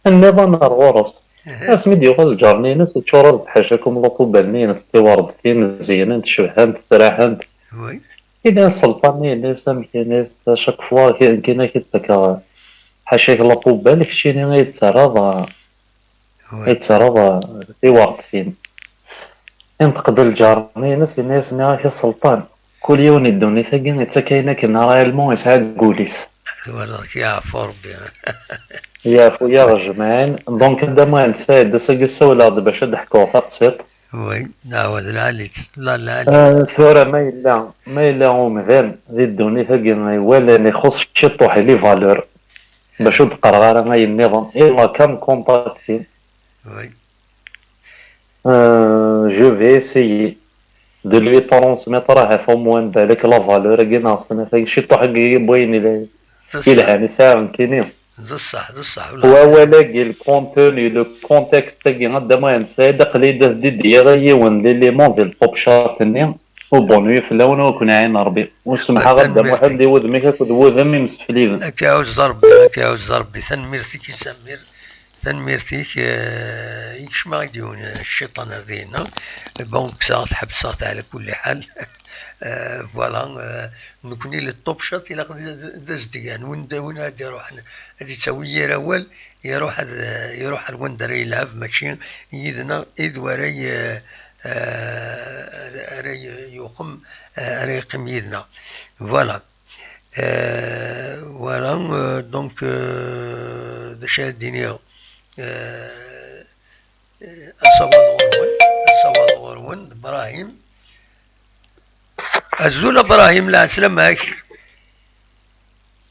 النظام الغرس ناس ميدي يقول الجارني ناس تشورد حاشاكم لابوبالني ناس تيوردتين مزيانين تشبهان تستراحان وي إذا السلطاني الناس الناس شاك فوا كاين كيتسكا حاشاك لابوبال كشيني غيتسرض في وقت فين ينتقد الجارني الناس ناكي السلطان كل يوم يدوني ثقين يتسكينا كنا رايلمون يسعد قوليس ولك يا ربي يا رجمان دونك عندما نساعد دسق السولة باش نحكوا فقصيت وي نعود العاليت لا ثورة ما إلا ومثال ذي الدوني ثقين ولا نخص شي طوحي لي فالور باش تقرا غير ماي النظام إلا كم كونتاكتين وي جو في اسيي دو لوي ترونسميتر في موان بالك لا فالور كي ناقصنا ثقي شي طوحي بوين إلى ساعة كينيو بصح ولاقي الكونتوني لو كونتكست تاعي عندما نساعد قليل دي غير ون ليليمون ديال الطوب شاتني وبونوي في اللون وكون عين ربي وسمح غدا واحد اللي ودمي كود وذمي مسفلين كاوز ضربي تنميرتك يسمير تنميرتك يكش ما يديون الشيطان هذينا بونك ساعات حبسات على كل حال فوالا نكوني للطوب شات الى داز ديان وين هادي يروح هادي تسوي الاول يروح الوندر يلعب ماشي يدنا اذ وراي راي يقم راي يقم يدنا فوالا فوالا دونك دشا الدنيا أصوات غرون إبراهيم الزول إبراهيم لا سلامك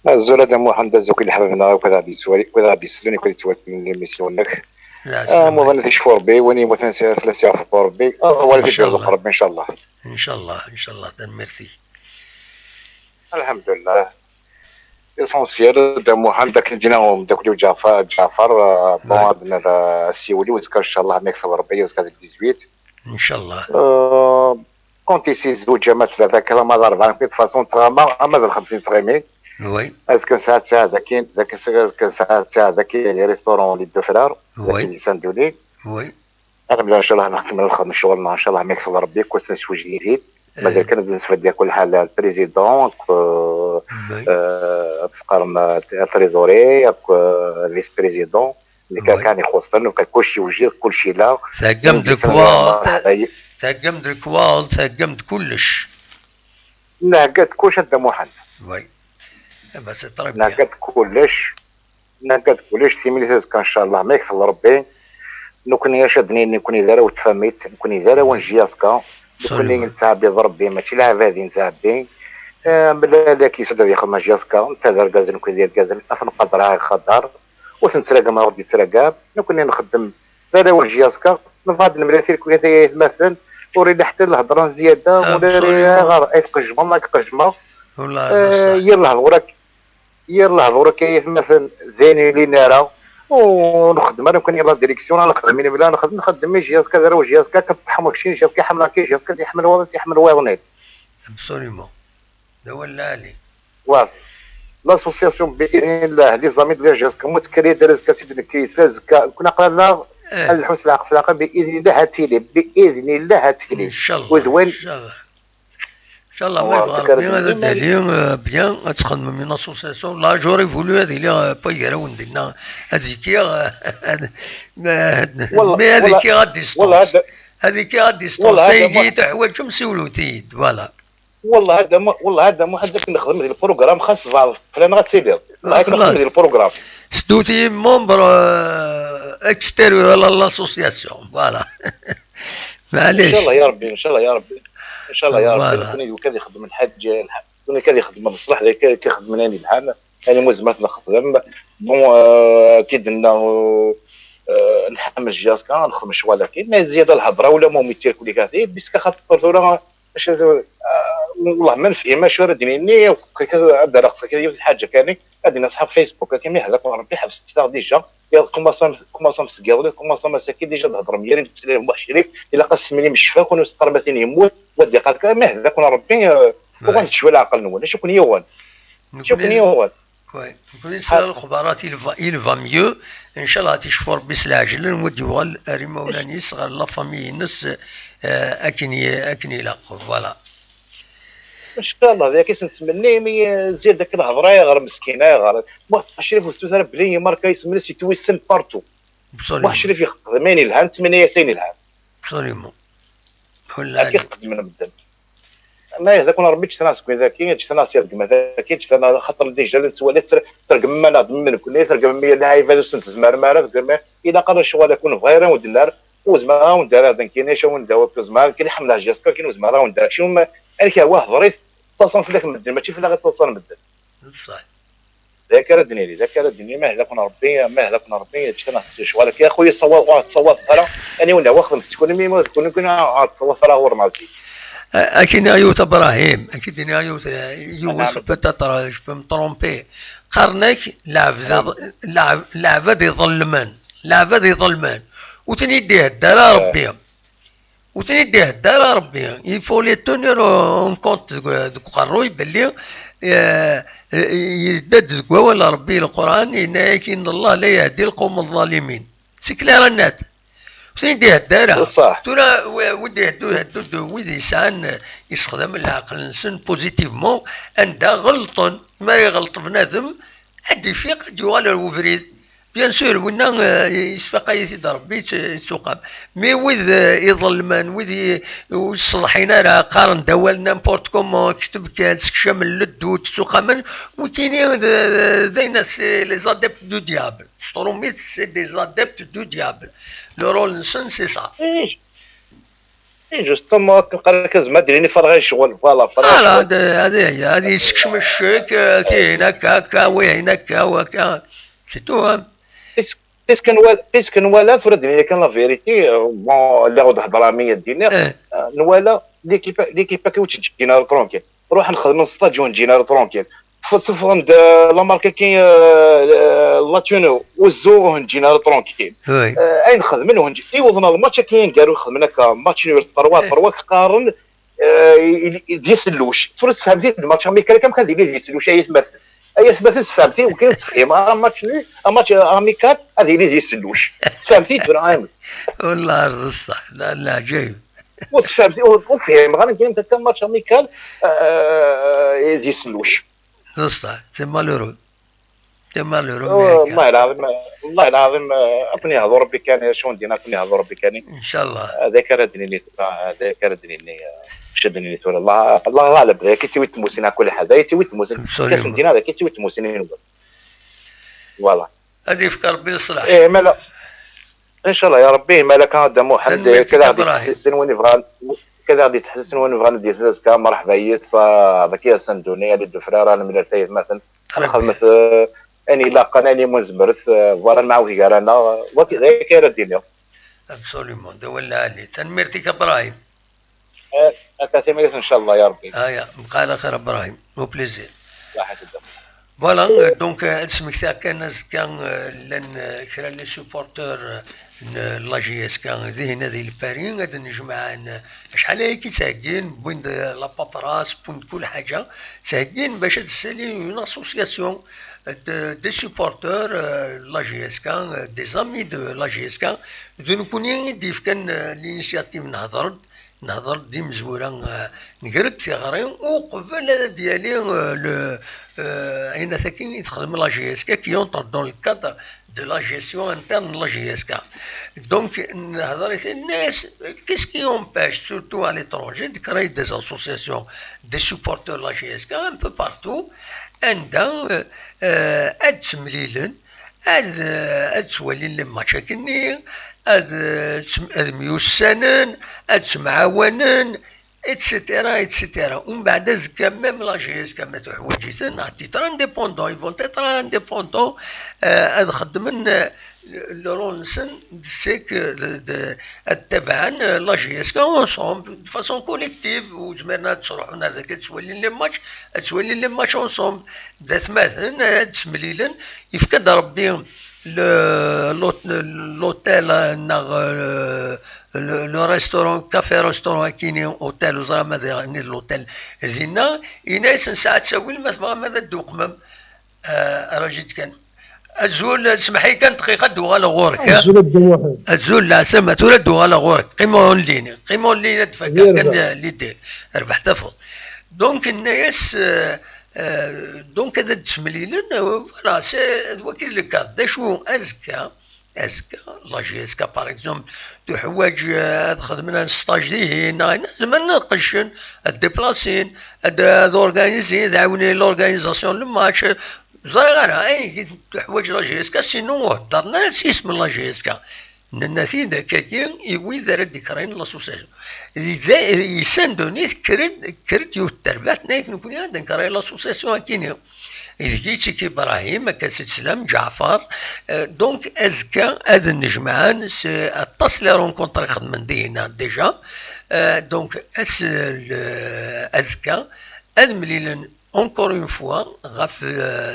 الزول هذا محمد زوكي اللي حببنا وكذا بيسوري وكذا بيسلوني كل توات من الميسيونك مظن تشفور بي وني مثلا ثلاثة فور بي ولا في جوز قرب إن شاء الله إن شاء الله تنمرتي الحمد لله الفونسيال دا محمد داك جيناهم داك جعفر بون عندنا السيولي ويذكر ان شاء الله ما يكثر ربي يذكر 18 ان شاء الله كونتي سي زوج جماعه ثلاثه كذا ما ضرب عن كيف فاصون تغامر اما 50 تغيمين وي اسكن ساعات تاع ذاك ساعات تاع ذاك لي ريستورون لي دو فرار وي ساندولي وي نكمل ان شاء الله نكمل الخدمه شغلنا ان شاء الله ما يكثر ربي كل سنه شويه جديد مازال كان نستفاد ديال كل حال البريزيدون بسقارم التريزوري الفيس بريزيدون اللي كان يخصنا وكان كلشي وجيه كلشي لا ثقمت الكوال ثقمت كلش لا قد كلش هذا محمد وي بس تربي لا قد كلش تيميليز كان ان شاء الله ما يكثر ربي نكون يشدني نكون دارا وتفهميت نكون دارا ونجي اسكا نكون نتعب ضربي ماشي لا هذه نتعبي بلا كيسد ياخذ ماجياسكا نتا دار غازل نكون ديال غازل نقدر هاي خضر وتنتراقى ما غادي تراقى نكون نخدم دار ونجياسكا نفاض المراسيل كون يتمثل وريد حتى الهضره زياده ولا غير ايفق الجمل ما كيفقش الجمل والله يلا وراك يلا هضور كيف مثلا زيني لي نارا ونخدم انا كان يلا ديريكسيون نخدم من بلا نخدم جهاز كذا راه جهاز كتحمل شي جهاز كيحمل كي جهاز كيحمل ولا تيحمل واضنيت ابسوليومون دابا ولا علي واضح لاسوسياسيون باذن الله لي زامي ديال جهاز كمتكري درس كتبدا كيسلاز كنا قلنا الحسن العقل باذن الله هاتيلي باذن الله هاتيلي ان شاء الله وذوين ان شاء الله ان شاء الله ما يبغى ربي هذا دالي بيان تخدم من اسوسياسيون لا جوري فولو هذه اللي بايره وندينا هذيك مي هذيك غاديستونس هذيك غاديستونس سيدي تاع حوايجهم سولوتيد فوالا والله هذا مو حدك نخدم ديال البروغرام خاص بعض فلان غاتسيدير نخدم ديال البروغرام سدوتي مومبر اكستيريور لاسوسياسيون فوالا معليش ان شاء الله يا ربي ان شاء الله يا ربي ان شاء الله يا ربي كون كان يخدم الحاج كون كان يخدم الصلاح كيخدم لاني بحال انا مزمات نخدم بون اكيد انه نحمل الجهاز كان نخدم شويه لكن ما زياده الهضره ولا موميتير كل كثير بس كخاطر ولا والله ما نفهمش راه ديني كذا دار كذا الحاجه كاني هادي اصحاب فيسبوك كيما هذاك ربي حبس ديجا يا كوماسون مسكاول كوماسون مساكين ديجا تهضر مليان تسالي لهم واحد الشريك الا قسمني مش فاك ونص قربتين يموت ودي قالك ما هذاك ربي وغادي شويه العقل نول شكون يوان شكون يوان وي نكون نسال الخبرات il va mieux ان شاء الله تشوف ربي سلاجل نوديو غير مولاني صغار لا فامي الناس اكني لاقو فوالا ان شاء الله ذاك نتمنى مي زيد داك الهضره غير مسكينه غير واحد الشريف وستو بلي ماركا يسمى سي تويسن بارتو واحد الشريف يخدمني الهام 8 سنين الهام ابسوليومون ولا كيخدم من الدم ما هذاك ربي تناس كون ذاكي تناس يرقم ذاكي تنا خاطر ديجا تولي ترقم انا من كل ترقم مي لاعب هذا سنت زمار تقول الا قرر شغل يكون فغيره ودار وزمار وندار هذا كاين شي ونداو زمار كاين حملها جاسكا كاين زمار وندار شي عليك هو هضريت تصل في لك مدن ماشي في لا غتصل مدن صح ذاكره الدنيا ما هذاك ربي تشتنا شغل يا خويا تصوت فلا انا ولا واخد تكون ميمو تكون تصوت فلا هو مازي اكيد ايوت ابراهيم اكيد ايوت يوسف بتاترا جو بو مترومبي قرنك لعبه دي ظلمان وتنيديه الدار ربي وتنيديه الدار ربي يفو لي تونير اون كونت دوك قروي باللي يدد ولا ربي القران ان الله لا يهدي القوم الظالمين سي كلير النات وتنيديه الدار ترى ودي ودي يسان يستخدم العقل الانسان بوزيتيفمون عندها غلط ما يغلط بنادم عندي فيق يوال الوفريد بيان سور ونا يسفق يزيد ربي تقام مي وذ يظلمان وذ يصلحينا راه قارن دوال نامبورت كومون كتب كاس شامل لدو تسوقامن وكاينين ذي ناس لي زاديبت دو ديابل ستروميت سي دي زاديبت دو ديابل لو رول نسن سي سا جوستومون كنقرا كنزعما ديريني فرغي شغل فوالا فرغي هذه يسكشم الشيك كاين هكا وين هكا وهكا سي تو بيسك نوالا تردني كان لا فيريتي بون لا غود هضره 100 دينار نوالا ليكيبا كيوتجينا ترونكيل نروح نخدم ستاجيو نجينا ترونكيل فصفهم لا ماركا كاين لاتينو والزو نجينا ترونكيل اي نخدم ونجي يوضنا الماتش كاين قالوا خدمنا كماتش نيو 3 قارن يسلوش فرس فهمتي الماتش امريكا كم كان يسلوش اي يتمثل اي ثبات فهمتي وكاين تفهم ماتش اميكال هذه اللي يسلوش فهمتي برايم والله الصح لا جاي وتفهمتي وفهم غير كاين حتى ماتش اميكال يسلوش الصح سي مالورو والله العظيم ابني هذا ربي كان شلون دينا كني هذا ربي كان ان شاء الله هذاك ردني اللي شدني تقول الله غالب كي توي تموسين كل حدا توي تموسين كاسم هذا كي توي تموسين فوالا هذه فكر ربي يصلح ايه مالا ان شاء الله يا ربي مالا كان هذا مو حد كذا غادي تحسن وين بغا كذا غادي تحسن وين بغا ندير سلاسكا مرحبا يت هذاك يا سندوني هذه الدفراره انا من الثالث مثلا خدمت اني لاقاني مزمرت فوالا معاود قال انا وكذا كاين الدنيا ابسوليومون دولا علي تنميرتك ابراهيم أكثر ان شاء الله يا ربي يا بقى على خير ابراهيم مو بليزير لا حاجه فوالا دونك سمكتها كان لان كرا لي سوبورتور لا جي اس كان ذهن هذه البارين غادي نجمع شحال هي كي تاهكين بوين لا بابراس بوين كل حاجه تاهكين باش تسالي اون اسوسياسيون دي سوبورتور لا جي اس كان دي زامي دو لا جي اس كان نكوني ديف كان لينيسياتيف نهضر دي مزوره نقرد تيغري وقبل ديالي اين ثاكين يتخدم لا جي اس كا كي يونتر دون الكادر دو لا جيستيون انترن لا جي اس كا دونك نهضر الناس كيس كي امباش سورتو على ليترونجي دي كراي دي اسوسياسيون دي سوبورتور لا جي اس كا ان بو بارتو عندها اد تمليلن اد تولي لي ماتشاكني اد ميوسانن اد تمعاونن اتسيتيرا اتسيتيرا ومن بعد زكا ميم لا جي اس كما تحوايجيتن عاد تيتر انديبوندون يفون تيتر انديبوندون اد خدمن لورونسن سيك التبعا لا جي اس كا اونسومبل فاسون كوليكتيف وزمرنا تروحون هذاك تولي لي ماتش اونسومبل ذات مثلا تسمليلن يفكد ربي l'hôtel le restaurant café restaurant كيني اوتيل وزرا ماذا l'hôtel زينا يناس ساعات تسوي المسمى ماذا دوقمم راجيت كان الزول سمحي كان دقيقه دوغا لغورك الزول لا سما تولا دوغا لغورك قيمون لينا تفكر كان اللي دير ربحت فوق دونك الناس دونك هذا تسمليلن فوالا سي وكيل لو كاد داشو ازكى لا جي اس كا باغ اكزومبل دو حوايج خدمنا ستاج هنا لازم نقشن ديبلاسين اورغانيزي دعوني لورغانيزاسيون لو ماتش زرا اي حوايج لا جي اس كا سينو هضرنا اسم لا جي اس كا النتيجه كاين يوي دار ديكرين لاسوسياسيون يساندوني كرد يوتربات نايك نكون عندنا كراي لاسوسياسيون كاين إذا كي إبراهيم كتسلم جعفر دونك أزكى هذا النجمان اتصل رونكونتر خدمن دينا ديجا دونك أزكى هذا مليلن encore une fois غاف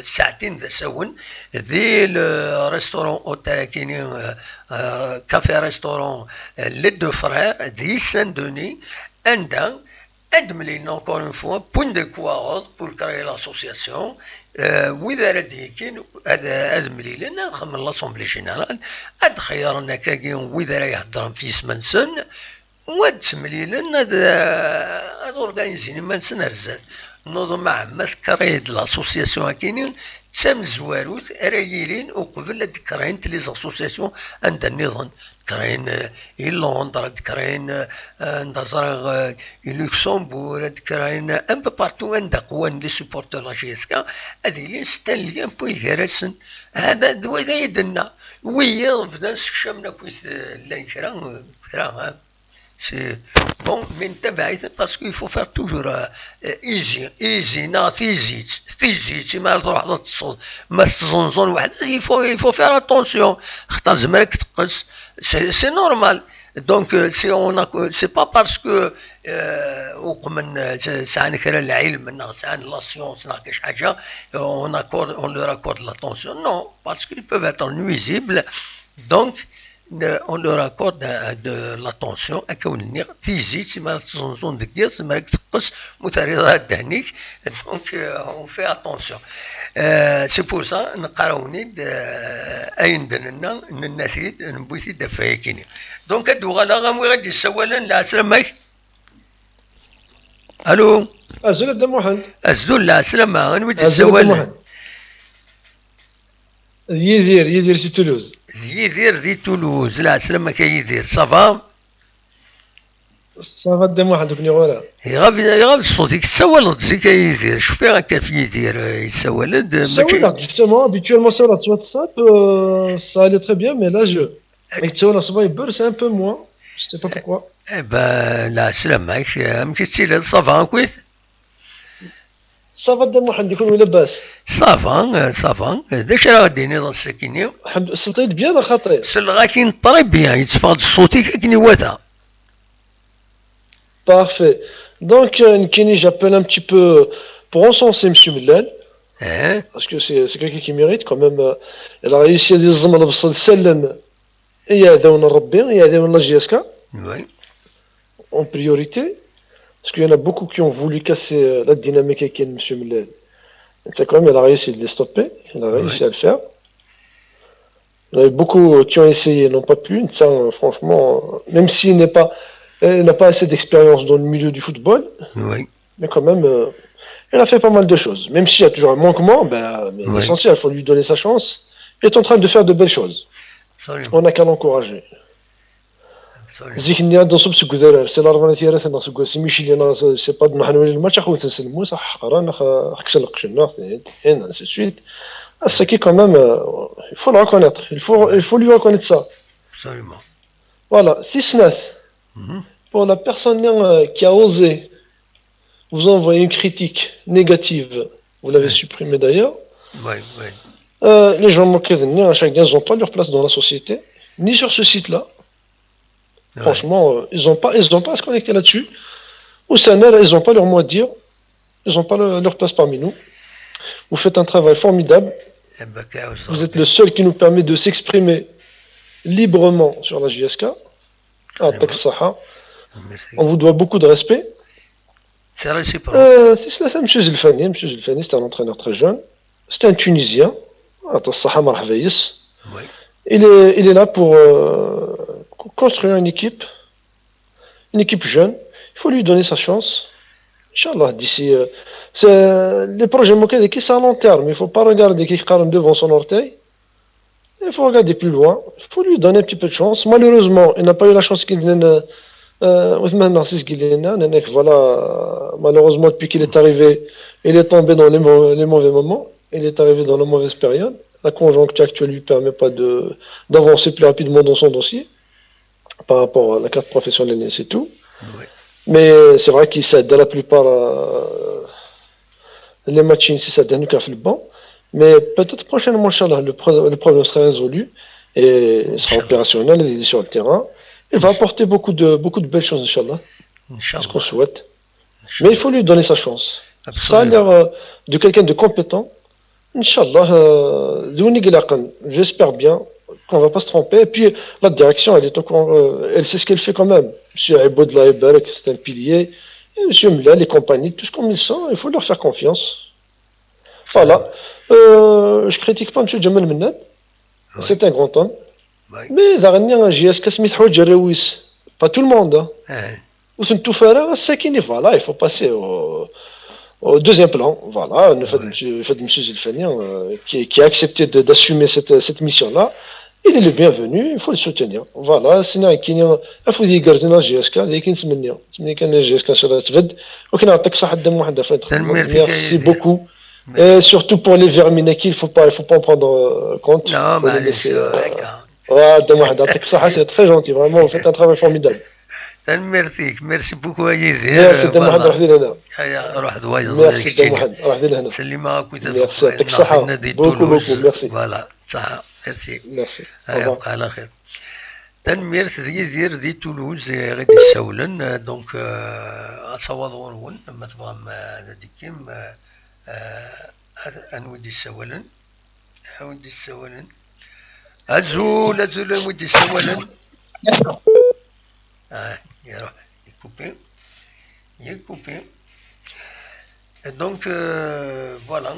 ساعتين ذا سون ذي الريستورون اوتيل كاينين كافي ريستورون لي دو فرير ذي سان دوني عندها ادملين encore une fois بوين دو كوارد بور كري لاسوسياسيون واذا رديكين هذا ادملين نخمم لاسومبلي جينيرال اد خيارنا كاين واذا يهضر في سمنسن واد تمليلن هذا اورغانيزين منسن رزات نظم عامة كرايد لاسوسياسيون كاينين تام زواروت رايلين وقبل ذكرين لي زاسوسياسيون عند النظام ذكرين لندن ذكرين نظرا لوكسمبور ذكرين ان بو بارتو عند قوان دي سوبورتور لا جي اس كا هذه لي ستان بو يهرسن هذا هذا يدنا ويا فداس شامنا كويس لا كرا C'est bon, mais parce qu'il faut faire toujours easy, not easy, il faut faire attention. C'est normal. Donc, c'est pas parce que la science, on leur accorde l'attention. Non, parce qu'ils peuvent être nuisibles. Donc, on leur accorde de l'attention à كون تيزيد تما تزنزون دكير تما تقص متريضات دهنيك دونك on fait attention سي بور سا نقراوني اين دننا النتيج نبويتي دفاي كيني دونك هادو غالا غاموي غادي يسوالا لا سلامك الو الزول دا محمد الزول لا سلامة غنوي تسوالا يدير سي تولوز يدير دي تولوز لا سلامة كيدير صافا صافا دا محمد كني غورا يغاف صوتك تسولد زي كيدير شوفي هكا في يدير يسولد سولد جوستومون habituellement سولد sur WhatsApp ça allait très bien mais là je avec تسولد sur Viber c'est un peu moins je sais pas pourquoi لا سلامة مشيت تسيل صافا كويس صافا دا محمد يكون ولا باس صافا داش راه غادي نضل ساكيني الحمد لله صوتي بيان خاطري سلغا كاين طري بيان يتفاض صوتي كاين واتا parfait donc Nkini j'appelle un petit peu pour encenser monsieur Millal Parce que c'est quelqu'un qui mérite quand même. Elle a réussi à dire Zman Bsal Sellen et Yadaoun Rabbi et Yadaoun la GSK en priorité. Parce qu'il y en a beaucoup qui ont voulu casser la dynamique avec M. Millel. C'est quand même, elle a réussi de les stopper. Elle a réussi à le faire. Il y en a beaucoup qui ont essayé, n'ont pas pu. Ça, franchement, même s'il n'a pas assez d'expérience dans le milieu du football, mais quand même, elle a fait pas mal de choses. Même s'il y a toujours un manquement, mais l'essentiel, il faut lui donner sa chance. Il est en train de faire de belles choses. Absolument. On n'a qu'à l'encourager. زيك dans ce que c'est l'argent qui est resté dans ce que c'est Michel c'est pas de mahanouli le match أخوة تسلموا صح قران خكسل القشنة هنا c'est suite c'est qui quand même il faut le reconnaître il faut lui reconnaître ça absolument voilà Tisnath pour la personne qui a osé vous envoyer une critique négative vous l'avez supprimé d'ailleurs les gens moqués chaque ils n'ont pas leur place dans la société ni sur ce site là. Franchement, ils n'ont pas à se connecter là-dessus. Ou Sanel, ils n'ont pas leur mot à dire. Ils n'ont pas leur place parmi nous. Vous faites un travail formidable. Vous êtes le seul qui nous permet de s'exprimer librement sur la JSK. On vous doit beaucoup de respect. C'est réciproque. M. Zilfani, c'est un entraîneur très jeune. C'est un Tunisien. Il est là pour construire une équipe jeune. Il faut lui donner sa chance. Inch'Allah, d'ici. Les projets Mokadeki, c'est à long terme. Il ne faut pas regarder qui est devant son orteil. Il faut regarder plus loin. Il faut lui donner un petit peu de chance. Malheureusement, il n'a pas eu la chance qu'il donne. Voilà, malheureusement, depuis qu'il est arrivé, il est tombé dans les mauvais moments. Il est arrivé dans la mauvaise période. La conjoncture actuelle ne lui permet pas d'avancer plus rapidement dans son dossier. Par rapport à la carte professionnelle, c'est tout. Mais c'est vrai qu'il s'aide la plupart les matchs, c'est ça, d'un cas le banc. Mais peut-être prochainement, Inch'Allah, le problème sera résolu et il sera opérationnel, il est sur le terrain. Il va apporter beaucoup de belles choses, Inch'Allah. C'est ce qu'on souhaite. Mais il faut lui donner sa chance. Ça a l'air de quelqu'un de compétent. Inch'Allah, j'espère bien qu'on va pas se tromper. Et puis la direction, elle est au courant, elle sait ce qu'elle fait quand même. Monsieur Aboudla Eberek, c'est un pilier. Et Monsieur Mlal, les compagnies, tout ce comme ils sont, il faut leur faire confiance. Voilà. Je critique pas Monsieur Jamal Mennad. C'est un grand homme. Mais dernièrement, JSK Smith Houjarawis, pas tout le monde. Ou c'est tout faire, c'est qu'il voilà, il faut passer au deuxième plan. Voilà, le fait de M. Zilfani qui a accepté d'assumer cette mission-là. Il est le bienvenu, il faut le soutenir. Voilà, sinon, il faut dire que la GSK, merci beaucoup. Et surtout pour les verminaki, il ne faut pas en prendre compte. Non, mais c'est très gentil, vraiment, vous faites un travail formidable. Merci beaucoup Aïd. Merci Damouad, روح دوايا merci Damouad, merci. سلمها كنت merci يعطيك الصحة beaucoup merci. فوالا صحة ميرسي merci. يبقى على خير. تنمير تدير دي تولوز غادي يسولن دونك اصوات غورون لما تبغى هذيك انودي السولن ودي السولن ازول ودي السولن يروح يكوبي دونك فوالا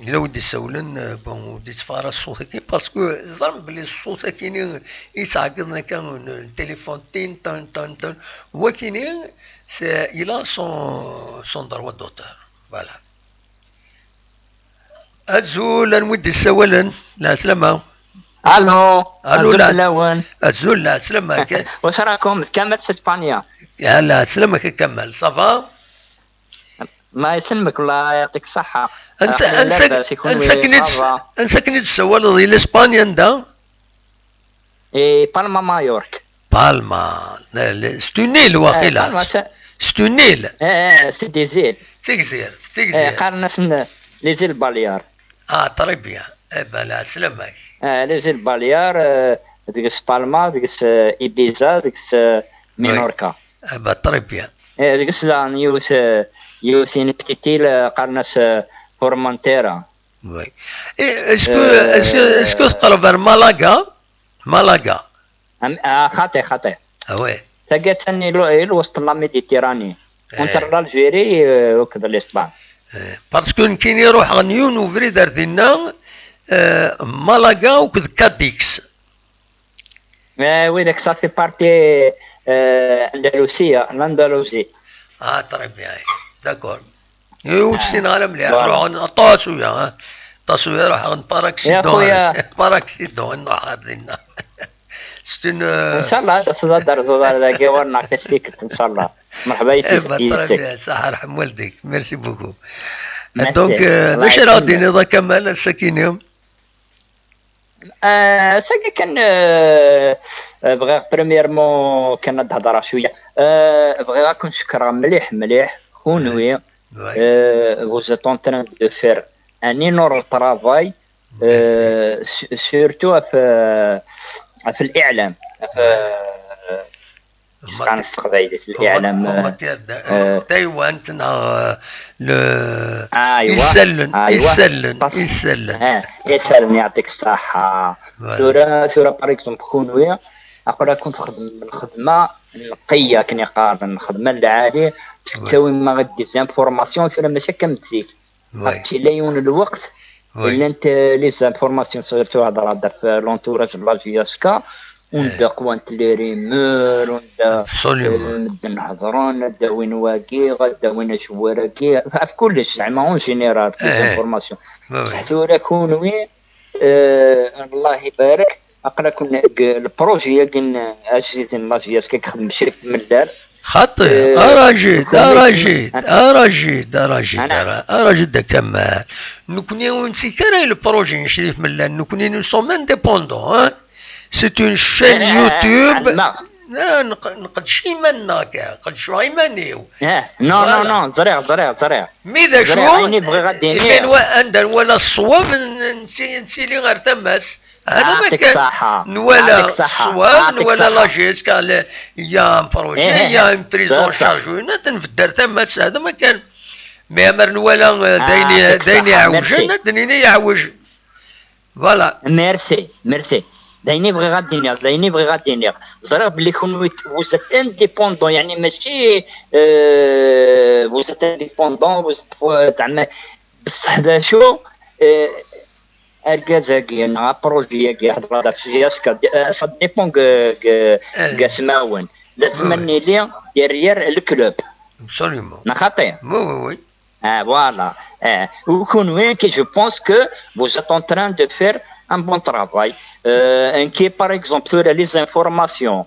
إلا ودي تسولن بون ودي تفارس الصوت كي باسكو ظن بلي الصوت كاين يسعقنا كان التليفون تين تن تن تن هو كاين سي إلا سون دروا دوتور فوالا أزول نودي تسولن لا سلامة الو لا الزول لا سلامة واش راكم كملت في اسبانيا لا سلامة كمل صافا ما يسلمك الله يعطيك الصحة انسكني تسول ديال اسبانيا انت اي بالما مايورك بالما ستونيل واخيلا ستونيل سي دي زيل تيكزير قارناش لي زيل باليار طري بيان بلا سلامك لي زيل باليار ديكس بالما ديكس ايبيزا ديكس مينوركا طري بيان ديكس لا نيوس يوسين بتيتيل قارناش Formentera. Oui. Et est-ce que تقرب مالاغا؟ خاطئ. Ah ouais. تلقى ثاني الوسط لا ميديتيراني كونتر الجزائري وكذا الاسبان. باسكو كاين يروح غنيون وفري دار ديالنا مالاغا وكذا كاديكس. وي داك صافي بارتي الاندلسي. تري بيان داكور. وتسين غالا مليح روح طاسويا طاسويا روح باراكسيدون نوع ديالنا. ان شاء الله صدر زودار كيورنا كاستيك ان شاء الله. مرحبا يسيك. صحة رحم والديك ميرسي بوكو. دونك واش راضي نضا كمال الساكينيوم؟ ساكي كان بغي بريميرمون كان تهضر شويه بغي كنشكر مليح كونوي vous êtes en train de faire un énorme travail surtout في الإعلام في الإعلام تايوان تنا يسلن يعطيك الصحة. سورة باريكزومبل كونوي أقول كنت الخدمة نقية كني قارن الخدمة العالية باسكو تساوي ما غدي زانفورماسيون سورة ماشي كمتزيك هادشي لا يون الوقت إلا انت لي زانفورماسيون سورتو هضر في لونتوراج لا جياسكا ونبدا قوانت لي ريمور ونبدا نهضروا نبدا وين واقي غدا وين شواراكي في كلش زعما اون جينيرال في زانفورماسيون بصح سورة كونوي الله يبارك أقرأ كنا البروجي كن أجهزة لا جياسكا كخدم شريك ملال خاطر أراجد كمال نكوني ونسي كراي البروجي نشريف ملان نكوني نو سوم انديبوندون سيت اون شين يوتيوب نقد شي منا كاع قد شو غيمانيو نو زريع ميدا شو كاين عندنا ولا الصواب نسيلي غير تماس هذا ما كان ولا الصواب ولا لاجيسكا يا بروجي يا بريزون شارجونا تنفدر تماس هذا ما كان ما امر ولا دايني يعوج دايني يعوج فوالا ميرسي دايني بغي غادي زرا بلي كون وزت انديبوندون يعني ماشي وزت انديبوندون وزت زعما بصح هذا شو الكازاكي انا بروجي كي حضر في جياسكا سا ديبون كاسماون لازمني لي ديريير الكلوب ابسوليومون نخاطي وي voilà وكون وين كي جو بونس كو vous êtes en train de faire un bon travail qui par exemple sur les informations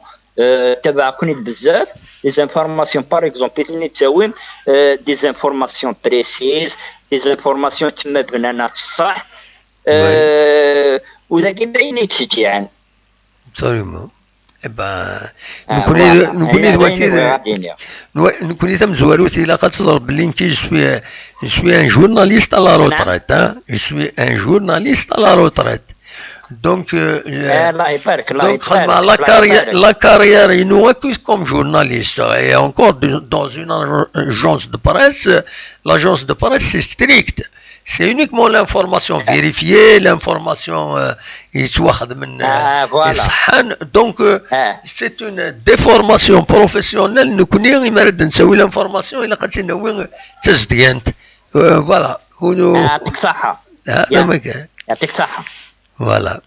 تبعكوني بزاف les informations par exemple اللي تساوي des informations précises des informations تما بنانا في الصح وذاك باين تشجيعا absolument نكوني دلوقتي نكوني تم زواروتي الا كتصدر بلي كي جو سوي ان جورناليست على روتريت جو سوي ان جورناليست على روتريت دونك الله يبارك la carrière inouïe comme journaliste et encore dans une agence de presse. L'agence de presse c'est strict, c'est uniquement l'information vérifiée, l'information يتواخد من الصحن. donc c'est une déformation professionnelle نكوني غير مرد نسوي l'information الا قد نسوي تزديانت فوالا يعطيك الصحة يعطيك الصحة فوالا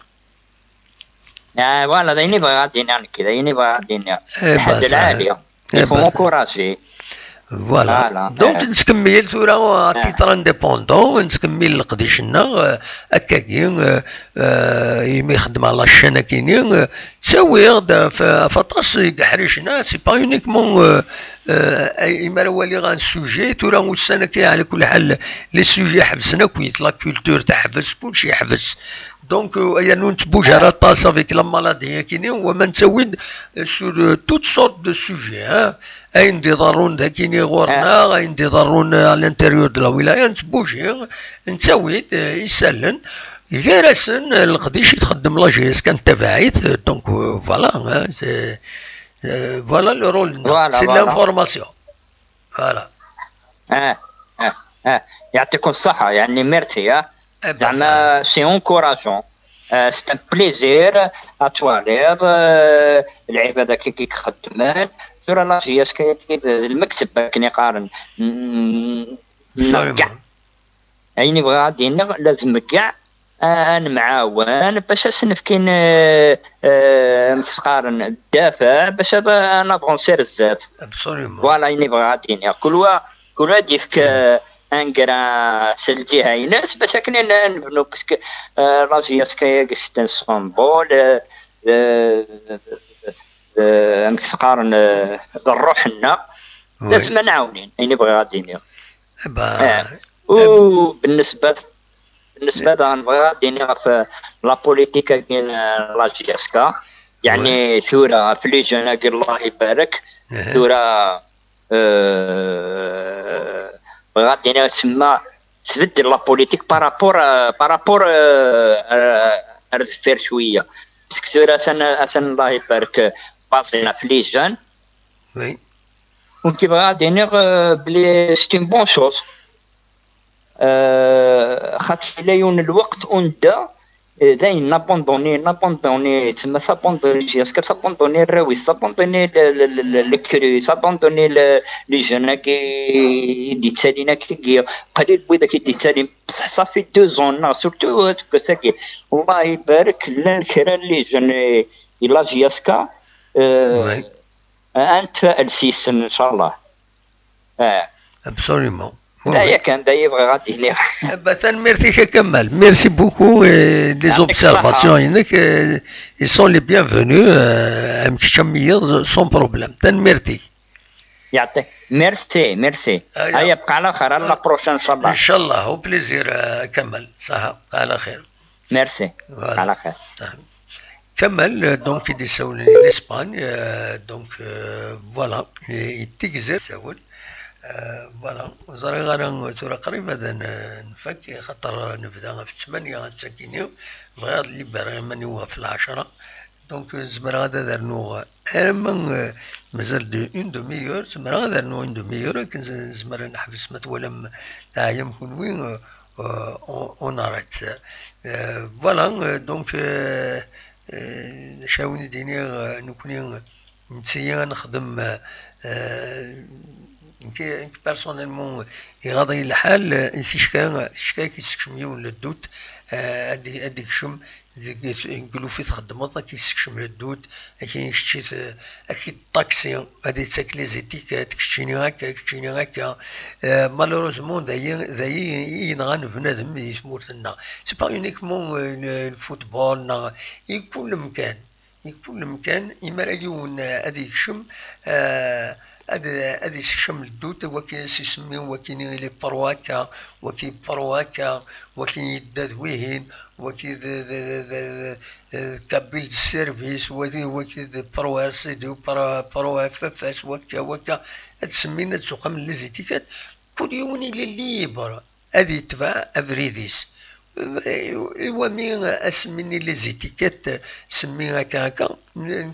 فوالا دايني بغا غادينا كذا دايني بغا غادينا الحد العالية يفو انكوراجي فوالا دونك نكمل ثورة تيتر انديبوندون نكمل القديشنا هكاكي يما يخدم على الشانة كاينين تساوي فطاس كحريشنا سي با يونيكمون يما هو اللي غان سوجي ثورة وسانا كاين على كل حال لي سوجي حبسنا كويت لا كولتور تحبس كلشي يحبس. Donc, il y a une bougerie avec la maladie qui est où on s'ouine sur toutes sortes de sujets. Un des darons qui est gorna, un des darons à l'intérieur de la wilaya, on bouge, on s'ouine, ils s'allent. يجلسن القديش يتخدم لا جيس كان تبعيت دونك فوالا فوالا لو رول سي لانفورماسيون فوالا يعطيكم الصحة يعني ميرسي. زعما سي انكوراجون، سي ان بليزير اتوالير العيب هذا كي خدمان سورة لا جي اس كي المكتب كني قارن كاع عيني بغا غادي لازم كاع نمعاون باش اسنف كاين متقارن الدافع باش نافونسير الزات فوالا عيني بغا غادي كل واحد يفك انقرا سلجي هاي ناس باش كنا نبنو باسكو لا جي اس كي كشتن سامبول متقارن الروحنا لازم نعاونين عيني بغا غادي وبالنسبه نبغي غادي في لا بوليتيكا كاين لا جي اس كا يعني ثوره في لي جون الله يبارك ثوره غادي تسمى تبدل لا بوليتيك بارابور ردفير شويه باسكو ثوره ثان الله يبارك باسينا في لي جون وي وكيف غادي بلي ستين بون شوز خاطر لا يون الوقت وندا داين نابوندوني تما سابوندوني جيسكا سابوندوني الراوي سابوندوني الكري سابوندوني لي جون كي دي تالينا كي قليل بويدا كي دي تالي بصح صافي 2 زون سورتو كساكي الله يبارك لا الكرا لي جون لا جيسكا انت السيسن ان شاء الله ابسوليومون دايا كان دايا بغى غادي هنا مثلا ميرسي كمال ميرسي بوكو لي زوبسيرفاسيون هناك ils sont les bienvenus مكشمير سون بروبليم ميرسي يعطيك ميرسي هيا بقى على خير على بروشان ان شاء الله ان شاء الله هو بليزير كمال صح على خير ميرسي على خير كمال دونك يديسولني لاسبان دونك فوالا يتيكزر ساول فوالا زرا غانا تورا قريبا نفك خاطر نبدا في 8 ساكينيو بغا اللي باغي ماني في 10 دونك زمر غادا درنو اما مازال دو اون دوميور زمر غادا درنو اون دوميور كان زمر نحبس متولم تاع يمكن وين اون اريت فوالا دونك شاوني ديني نكوني نسيا نخدم كي بيرسونيلمون يغاضي الحال شكا كيسكشم للدوت هاديك شم نقولو في تخدمات كيسكشم للدوت كاين شتي اكيد الطاكسي هادي تاكلي زيتيكات كشتيني هكا مالوروزمون دايي ينغان بنادم يسمورتنا سي با يونيكمون الفوتبول يكون المكان إما اليون هاديك شم هادي الشم الدوت وكي يسميو وكي لي برواكا وكي يداد ويهين وكي كابيل السيرفيس وكي بروار سيدي بروار فافاس وكا تسمينا تسوق من ليزيتيكات كل يوم اللي ليبر هادي تبع افريديس ايوا مي اسميني لي زيتيكات سميها هكا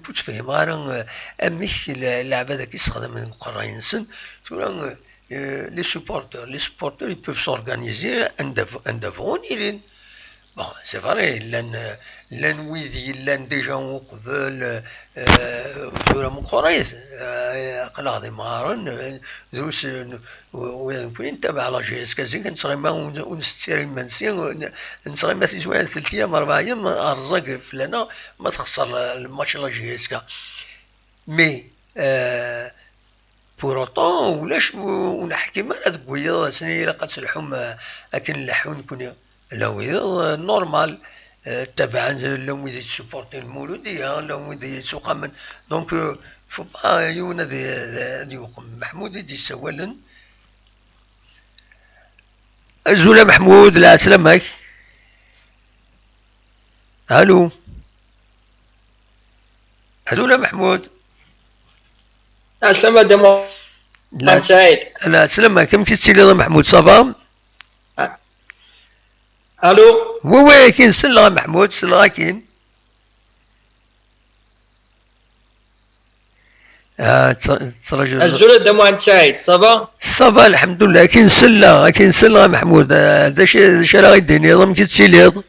كنت فاهم غير اميك اللعبه كي يستخدم القراينسن تورا لي سوبورتور يبوف سورغانيزي اندافون الين بون سي فري لان ويدي لان ديجا وقبل تورا من قرايز قلا دي مارن دروس وين تبع لا جي اس كازي كنتغيما ونستيري منسي نتغيما في زوين 3 ايام 4 ايام ارزاق فلانه ما تخسر الماتش لا جي اس كا مي بور اوتون ولاش ونحكي ما تقويا سني الا قد تلحم اكن اللحون كون لا نورمال تبعا لو ويدي تسبورتي المولوديه لو ويدي سوق من دونك فو با يونا دي محمود يدي سوالا زولا محمود لا سلامك الو زولا محمود السلام عليكم لا سعيد لا سلامك كم تتسيلي محمود صافا الو وي كاين سلغه محمود سلغه كاين تراجل الزول دمو عند سعيد صافا صافا الحمد لله كاين سله محمود هذا شي راه يديني ما كتشيليض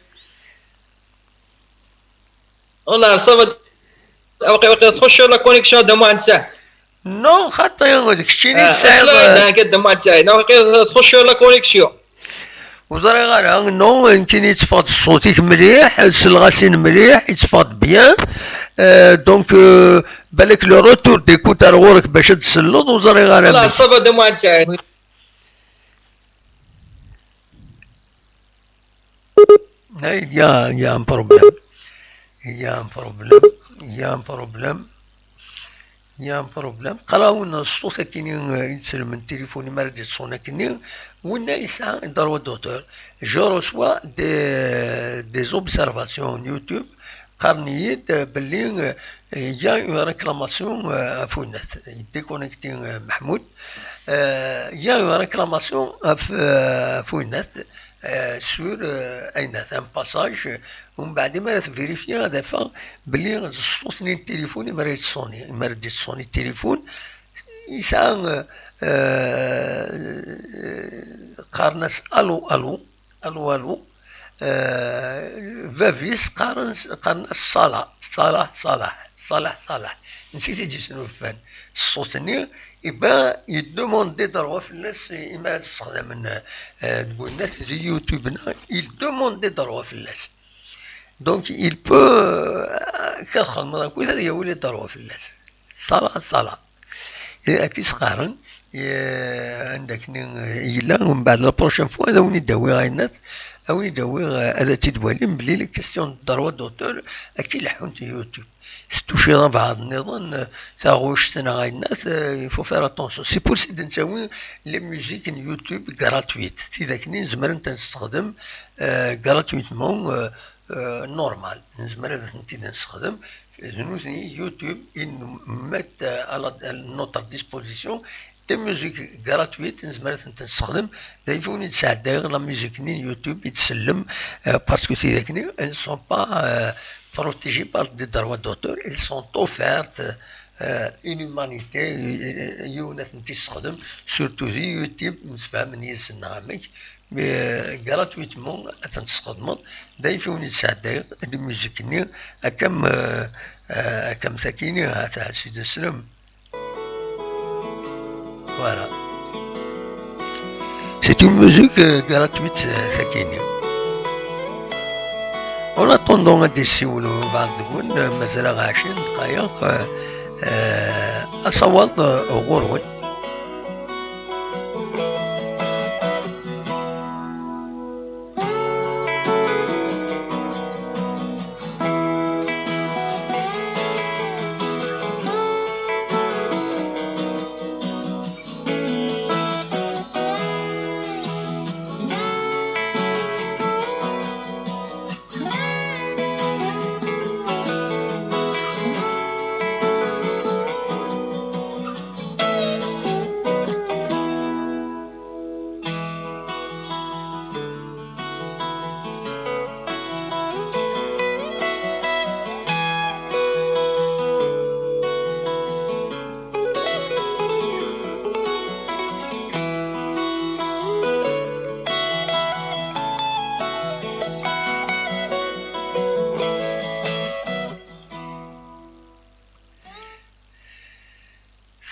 والله صافا وقت تخش لا كونيكسيون دمو عند سعيد نو خاطر داك الشيء اللي سعيد كدمو عند سعيد وقت تخش لا كونيكسيون وزري غير نو يمكن يتفاض صوتك مليح السلغاسين مليح يتفاض بيان دونك بالك لو روتور ديكوتار غورك باش تسلط وزري غير لا صافا دمو عند سعيد il y a un problème il y a un problème il y a un problème il y a un problème قراون الصوت كيني يتسلم من تليفوني ما رديت صونا كيني وين يسعى ضروري دوتور جو رسوا دي زوبسيرفاسيون يوتيوب قرنيت باللي يا اون ريكلاماسيون فونات ديكونيكتي محمود يا اون ريكلاماسيون فونات sur un passage ومن بعد ما تفيريفي هذا باللي الصوت نين التليفون ما رديت صوني التليفون يسعى قارناس الو فافيس قارناس صلاح نسيت يجي شنو الفن الصوت ني يبقى يدوموندي ضربه في الناس إما تستخدم تقول الناس في يوتيوب يدوموندي ضربه في الناس دونك il peut كنخدم هذاك هذا يولي ضربه في الناس صلاة كي صغارن عندك إلا ومن بعد لا بروشين فوا هذا وين يداوي غاي الناس أو يداوي هذا تدوالي بلي لي كيستيون ضربه دوتور أكيد لحون يوتيوب ستوشي في هذا النظام تاغوشتنا غاي الناس يفو فير اتونسيون سي بور سي نساوي لي ميوزيك يوتيوب غراتويت تيداك نزمر انت نستخدم غراتويتمون نورمال نزمر انت نستخدم نوثني يوتيوب ان مات على نوتر ديسبوزيسيون دي ميوزيك غراتويت نزمر انت نستخدم لا يفوني تساعد لا ميوزيك نين يوتيوب يتسلم باسكو تيداك ني elles sont pas protégées par des droits d'auteur, elles sont offertes une humanité يونات تستخدم surtout يوتيوب نتفاهم نيس نعمك غراتويتمون تنستخدمون دايفوني تساعد دي ميوزيكني كم ساكيني هاتا سيدي السلام voilà c'est une musique gratuite ساكيني En attendant غادي نسولو بعض تقول مازال 20 دقائق أصوات غورون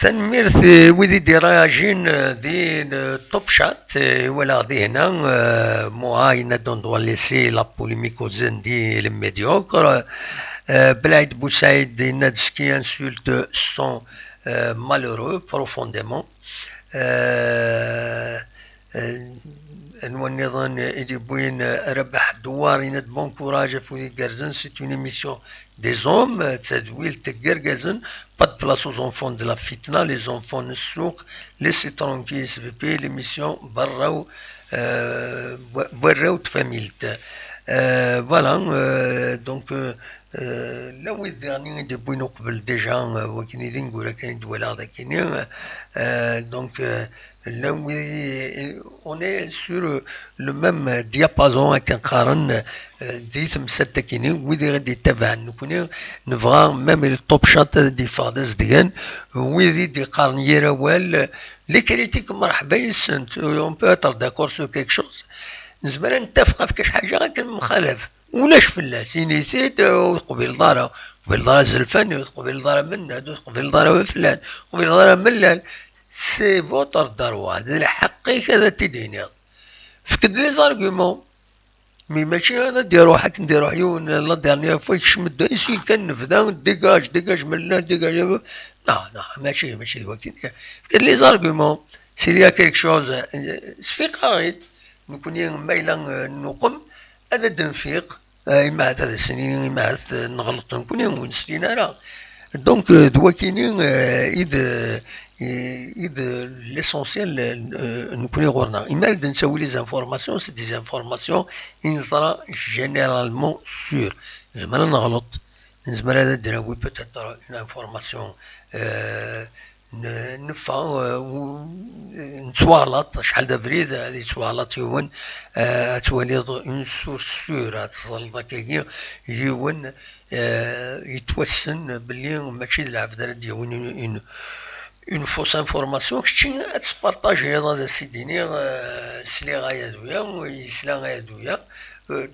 تنميرت ويدي دراجين دي توب شات ولا دي هنا معاينة دون دوا ليسي لا بوليميك زين دي الميديوكر بلايد بوسعيد دي نادسكي انسولت سون مالورو بروفونديمون النظام يدي بوين ربح دوار يند بون كوراج فودي غارزن سي اون ايميسيون دي زوم تدويل تكرغازن با de place aux enfants de la fitna, les enfants نسوق laissez tranquille s'il vous plaît l'émission براو تفاميلت voilà donc là où الدرني دي بوين قبل ديجا وكاين نقول كاين دولا هذا كاين donc là où on est sur le même diapason كنقارن ديت مساتكيني ويدي غادي يتابع نكوني نبغى ميم التوب شات دي فادز ديال ويدي دي قارن وال لي كريتيك مرحبا يسنت اون بو اتر داكور سو كيك شوز نزمر نتفق في كاش حاجه غير مخالف ولاش فلا سينيتيت قبيل دارا زلفاني قبيل دارا مناد قبيل دارا فلان قبيل دارا ملال سي فوتر داروا هذا الحقي كذا تديني فكد لي زارغومون مي ماشي انا دير روحك ندير عيون لا ديرني فايك شمد اسي كنفدا ديجاج ملال ديجاج لا ماشي وقت فكد لي زارغومون سي ليا كيك شوز سفي قاعد نكون مايلا نقم هذا دنفيق ما هذا السنين ما هذا نغلط نكون ونسلينا راه دونك دواكيني إذ l'essentiel نكون غورنا إما نسوي لي زانفورماسيون سي دي زانفورماسيون نزرا جينيرالمون سور زعما نغلط نزمر هذا دراوي بوتيتر اون انفورماسيون نفا نتوالاط شحال دا فريد هادي توالاط يون تولي اون سورس سور تصل داك يون يتوسن بلي ماشي العبد ديال اون فوس انفورماسيون كشي تبارطاجي هذا سيديني سلي غايدويا ويسلا غايدويا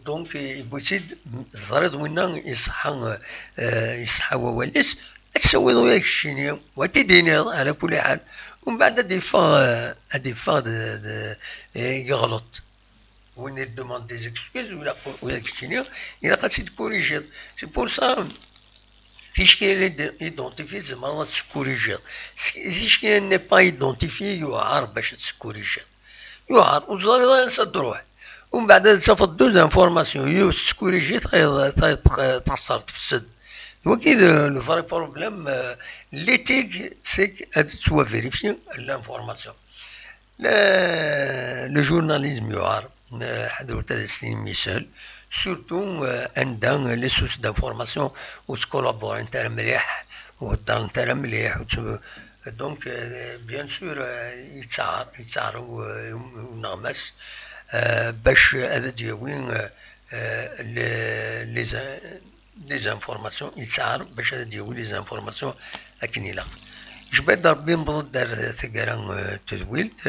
دونك يبوتيد زريد وينا يصحى وواليس تسوي ضويا الشيني وتديني على كل حال ومن بعد هادي فا يغلط وين يدوموند دي زيكسكوز ولا الشيني إلا قد تكوريجيت سي بور سا فيش كاين ايدونتيفي زعما تكوريجيت فيش كاين ني با ايدونتيفي يعار باش تكوريجيت يعار وزاري تروح ومن بعد تفضل دوز انفورماسيون تكوريجيت تخسر تفسد Donc, le vrai problème, l'éthique, c'est que tu dois vérifier l'information. Le journalisme, surtout dans les sources d'information où tu collabores intermédiaire ou dans l'intermédiaire. Donc, bien sûr, il s'arrête ou n'amas, باش هذا ديوين les informations يتعرف باش هذا ديال لي زانفورماسيون اكنيلا جبت ضربين بضد دار ثقران تدويلت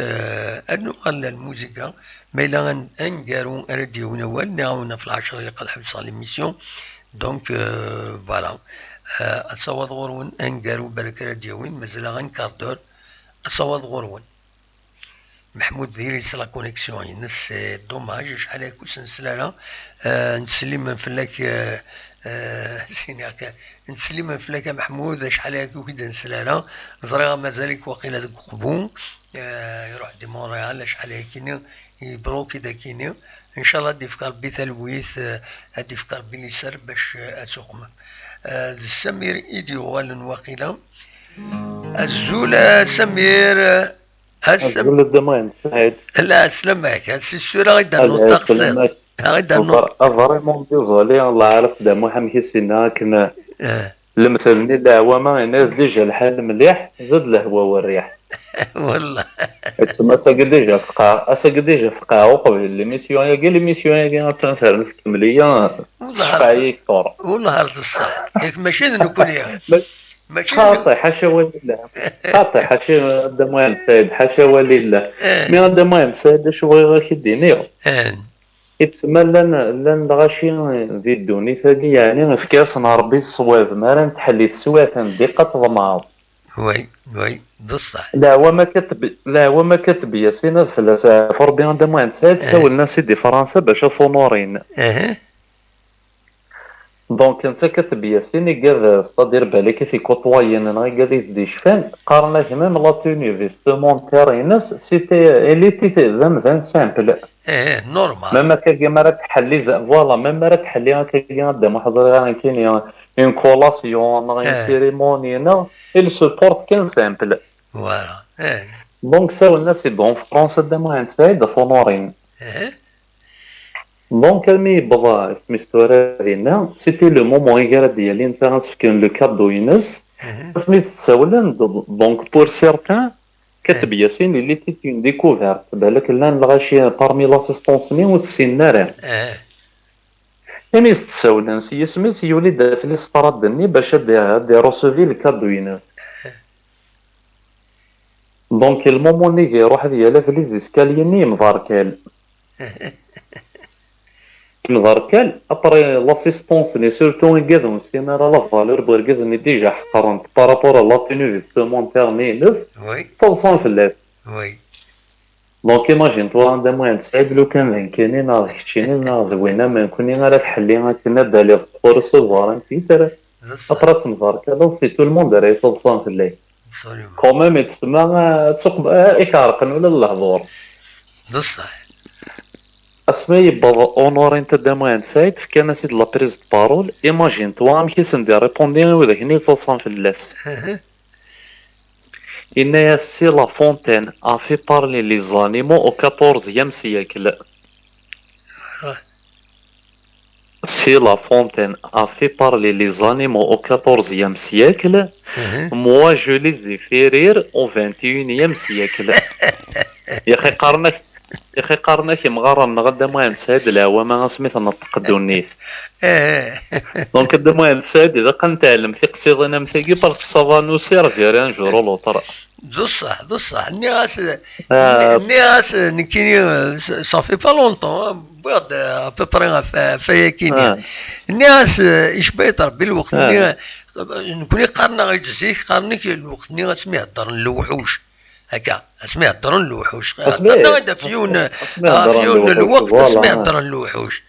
انو قال الموسيقى ما الا انقارو رديو نوال نعاونا في 10 دقائق حبس على ليميسيون دونك فوالا اتصوت غورون انقارو بالك رديوين مازال غن كاردور اتصوت غورون محمود ديري لا كونيكسيون ينس دوماج شحال هاكو سنسلاله نسلم من فلاك سيناك نسلم فلاك محمود شحال هاكو كي نسلاله زرا مازالك واقيلا داك قبون يروح دي مونريال شحال هاكيني يبروكي داكيني ان شاء الله دي في قلبي تلويث هادي في قلبي اليسار باش اتوقم سمير ايدي غوال واقيلا الزول سمير الزول الدمان سعيد لا سلامك هسي السورة غيدير نوض تقصير غيدير نوض فريمون ديزولي الله عارف دا محمد كيسينا كنا المثلني العوامة الناس ديجا الحال مليح زاد الهوا والريح والله تسمى تقديجا فقاع وقبل ليميسيون يا ليميسيون يا تنفرنس كملية شقايك طور والنهار الصح ياك ماشي نكون يا ماشي خاطي حاشا ولله خاطي حاشا دموان سيد حاشا ولله مي دموان سيد شوي غا كيديني يتسمى لان غاشي ذي الدوني ثاني يعني في كاس نربي الصواب ما راه نتحلي السوات دقه ضماض وي بصح لا هو ما كتب ياسين الفلاسفه فربي دموان سيد سولنا سيدي فرنسا باش فونورين دونك انت كتب ياسين قال ستادير بالك في كوطواين انا قال يزدي شفان قارنا كمان لا توني فيستمون كارينس سيتي اليتي ذم سامبل نورمال ما كان ما تحلي فوالا ما راه تحلي هكا قدام حضر كاين اون كولاسيون اون سيريموني نا il supporte كان سامبل فوالا دونك ساو الناس دون فرنسا دما سعيد فونورين دونك مي بغا اسمي ستوري ديالنا سيتي لو مومون ايغال ديالي نتا غنسكن لو كادو ينس اسمي تساولن دونك بور سيرتان كاتب ياسين اللي تيت اون ديكوفيرت بالك لان الغاشي بارمي لاسيستونس مي وتسين نارين يعني يستساولن سي سميس يولي في الاستراد دني باش دي روسوفي الكادوينات دونك المومون اللي يروح ديالها في لي زيسكاليني مضاركال مضاركال ابري لاسيستونس لي سورتو يقادون سينا لا فالور بغركازني ديجا حقرنت بارابور لا تينو فيستومونتير مينس تصلصون في اللاس وي دونك ايماجين تو عندها موان تسعيد لو كان كايني ناض حشيني ناض وينا ما نكوني غير تحلي كنا بالي ريسيفوار انت ترى ابرا تمضاركال سي تو الموند راه تصلصون في اللاس كوميم تسمى تسوق إشارقا ولا اللحظور بصح اسمي يبقى اونور انت داموان سايت كان سيد لا بريز بارول ايماجين توا ام كي سندي ريبوندي وذاك ني تصان في اللاس إن يا سي لا فونتين ا في بارلي لي زانيمو او 14 سيكل Si La Fontaine a fait parler les animaux au XIVe siècle, moi je les ai fait rire au XXIe siècle. يا أخي قارنك مغارم غدا ما نساد العوامة سميت نتقدوني. دونك غدا ما نساد إذا كنت تعلم في قصيدنا مثقي برك صافانو سير فيران جورو لوطر. بصح الناس نكيني صافي با لونطون بعد ابوبري فياكيني الناس ايش بيطر بالوقت نكوني قارنا غير جزيك قارنك الوقت ني غتسمي هضر الوحوش هكا اسمي هضر الوحوش هضرنا فيون الوقت اسمي هضر الوحوش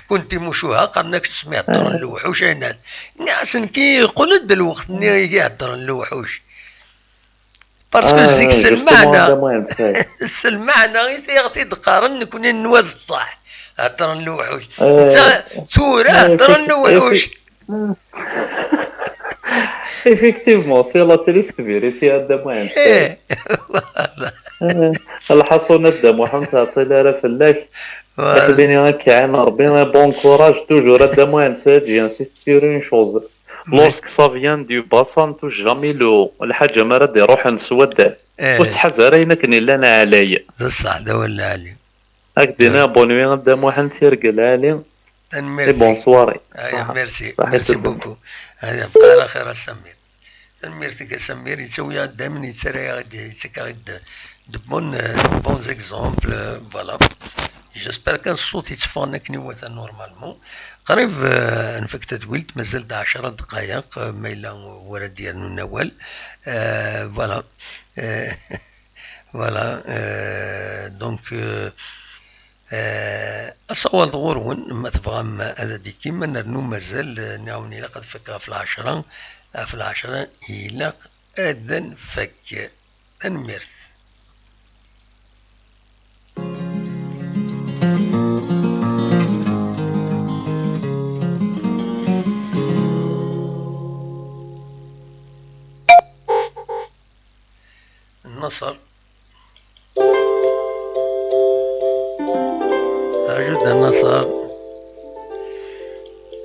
كنتي مشوها قرنك تسمي هضر الوحوش الناس كي يقول الوقت ني يهضر الوحوش باسكو زيك المعنى غير تقارن نكون نواز الصح هضر الوحوش انت ثورة هضر الوحوش effectivement c'est la triste vérité هذا ما ايه الحصون الدم وحن تعطي لها فلاك تخليني هكا عين ربي بون كوراج توجور هذا ما نسيت جانسيست سير اون شوز lorsque ça vient du bassin touche jamais l'eau الحاجة ما راه يروح نسود وتحزر كني لنا عليا بصح هذا ولا علي هكدينا بونوي هذا ما حن تيرقل علي بونسواري ميرسي بوكو هذا بقى على خير سمير ميرتك سمير يسوي دائما يتسرى غادي بون زيكزومبل فوالا جيسبر كان الصوت يتفون كنيوة نورمالمون قريب نفك تدويلت مازال 10 دقائق ما إلا ورا ديالنا نوال فوالا فوالا دونك أصوال غورون ما تفهم هذا دي كيما نرنو مازال نعاوني لقد فك في العشرة إلى أذن فك أنمرت النصر أجد النصر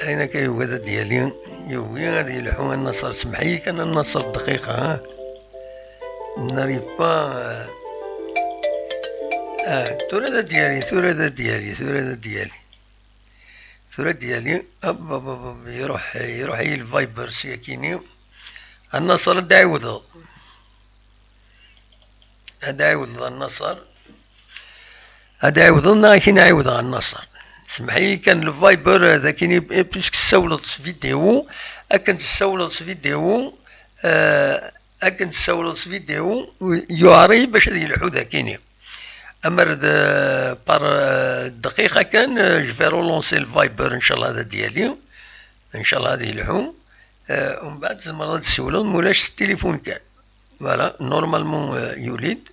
أين كيوغدا ديالي يوغي غادي يلحو النصر سمحي كان النصر دقيقة ها ناريف با ثورة ديالي يروح الفايبر سيكيني النصر دا يعوض النصر هذا يعوضنا كي نعاود على النصر سمحي كان الفايبر هذا كاين بيسك تسولط فيديو يعري باش هذه الحوذه كاينين اما بار دقيقه كان جو في رولونسي الفايبر ان شاء الله هذا ديالي ان شاء الله هذه يلحو ومن بعد زعما غادي تسولوا مولاش التليفون كان فوالا نورمالمون يوليد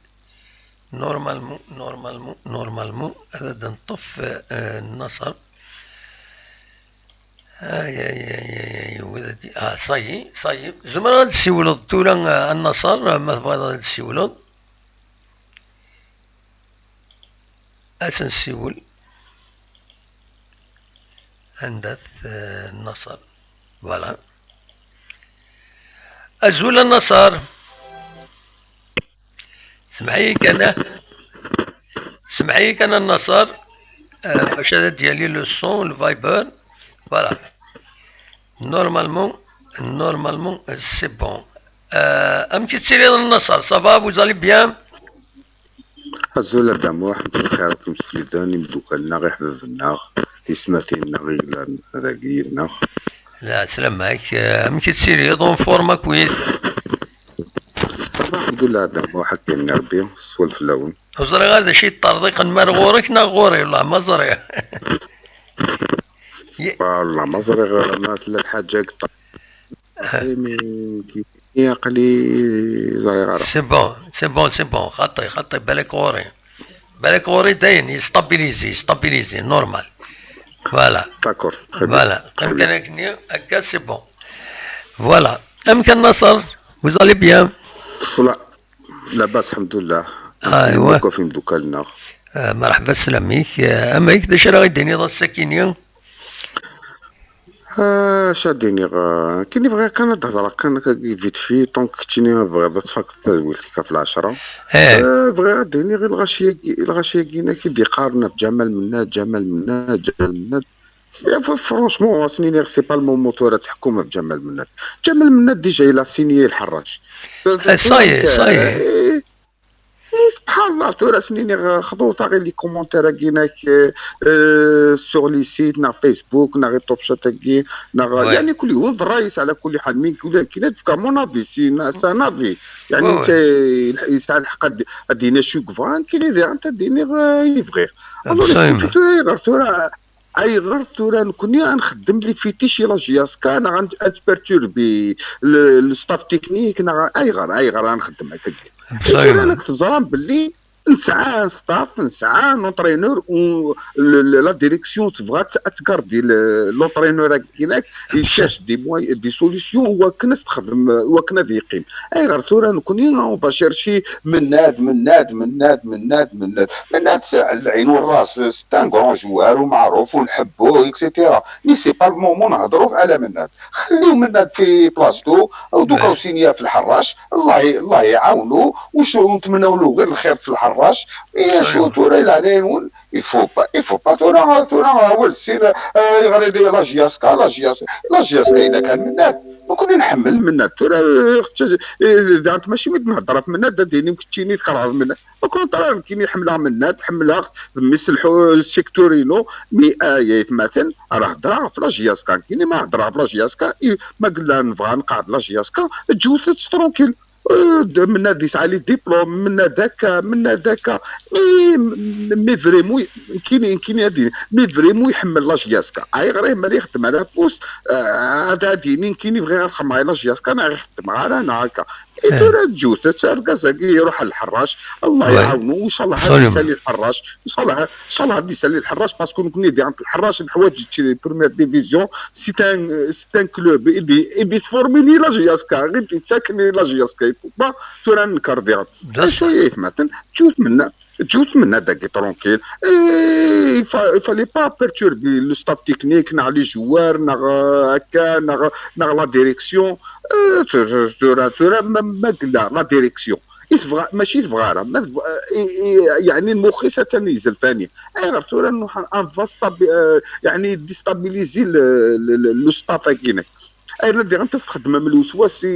نورمالمون هذا نطف النصر ولدي صاي زعما غادي تسولوا تولا النصر ما تبغى غادي تسولوا اسنسيول عندك النصر فوالا أزول النصر سمعيك انا النصر باش هذا ديالي لو سون الفايبر فوالا نورمالمون سي بون امشي تسيري النصر صافا vous allez bien الزول دامو الحمد لله بخير راكم سفليداني مدوكا لنا غير حبابنا يسمعتينا غير راكيرنا لا سلام عليك امشي تسيري دون فورما كويس الحمد لله دامو حكينا ربي سولف اللون وزري هذا شي طرديق نمر غورك غوري والله ما زري والله ما زري غير ما الحاجة يا قلي زري غير سي بون خطي بالك غوري داين يستابيليزي نورمال فوالا داكور فوالا قيمتنا هكا سي بون فوالا امكن نصر vous allez bien لا لاباس الحمد لله ايوا في مدوكا لنا مرحبا سلاميك اماك داش راه غيديني ضا الساكينيه شاديني كايني بغا كان الهضره كان فيت في طونك كنتيني بغا تفاك تدويلتك في العشرة بغا ديني غير الغاشيه كينا كيبي قارنا في جمال مناد فرونشمون سنيني سي با الموتور تحكم في جمال مناد ديجا الى سينيي الحراج صاي سبحان الله تورا سنيني خطوطا غير لي كومونتير كيناك سور لي سيت نا فيسبوك نا غير توب شات كي يعني كل يوم الرئيس على كل حال مين كاين في كمون افي سا نافي يعني انت يسعى الحق دينا شو كفان كاين اللي انت ديني يفغير الوغ تورا اي غير تورا كوني غنخدم لي فيتيش لا جياسكا انا غنتبرتوربي الستاف تكنيك اي غير غنخدم هكا انا كنت زران باللي نسعى ستاف نسعى لونطرينور و لا ديريكسيون تبغى تكاردي لونطرينور هكاك يشاش دي سوليسيون وكنا تخدم وكنا ديقين اي غير تورا نكوني اون فا شيرشي مناد العين والراس ستان كرون جوار ومعروف ونحبوه اكسيتيرا مي سي با المومون نهضروا على مناد خليو مناد في بلاصتو او دوكا وسينيا في الحراش الله يعاونو وشو نتمناو له غير الخير في الحراش شو تورا العنين يفو با تورا هو السين غادي لا جياسكا الا كان مناد وكنا نحمل مناد تورا دانت ماشي نهضر في مناد ديني كنتيني تكره مناد كنت راه كاين حملها مناد حملها مثل السيكتورينو مي ايات مثلا راه هضرها في لا جياسكا كاين ما هضرها في لا جياسكا ما قلنا نبغى نقعد لا جياسكا تجوز ترونكيل مناد يسعى لي ديبلوم مناد هكا مي فريمون كاين هادي مي فريمون يحمل لا جياسكا اي غير مالي يخدم على فوس هذا ديني كاين يبغي يخدم على لا جياسكا انا غير يخدم على انا هكا ترى تجوز تركزاكي يروح للحراش الله يعاونو وان شاء الله غادي يسالي الحراش ان شاء الله غادي يسالي الحراش باسكو نكوني عند الحراش الحوايج تشري بريمير ديفيزيون سي ان كلوب ايدي تفورميني لا جياسكا غير تساكني لا جياسكا يفو با تورا نكارديها شويه مثلا تجوز منا داكي ترونكيل فالي با بيرتوربي لو ستاف تكنيك نا لي جوار نا هكا نا لا ديريكسيون تورا ما قلنا لا ديريكسيون ماشي تفغى يعني المخيسه ثاني زلفاني غير تورا نروح يعني ديستابيليزي لو ستاف كينك انا دير انت تخدم من الوسواس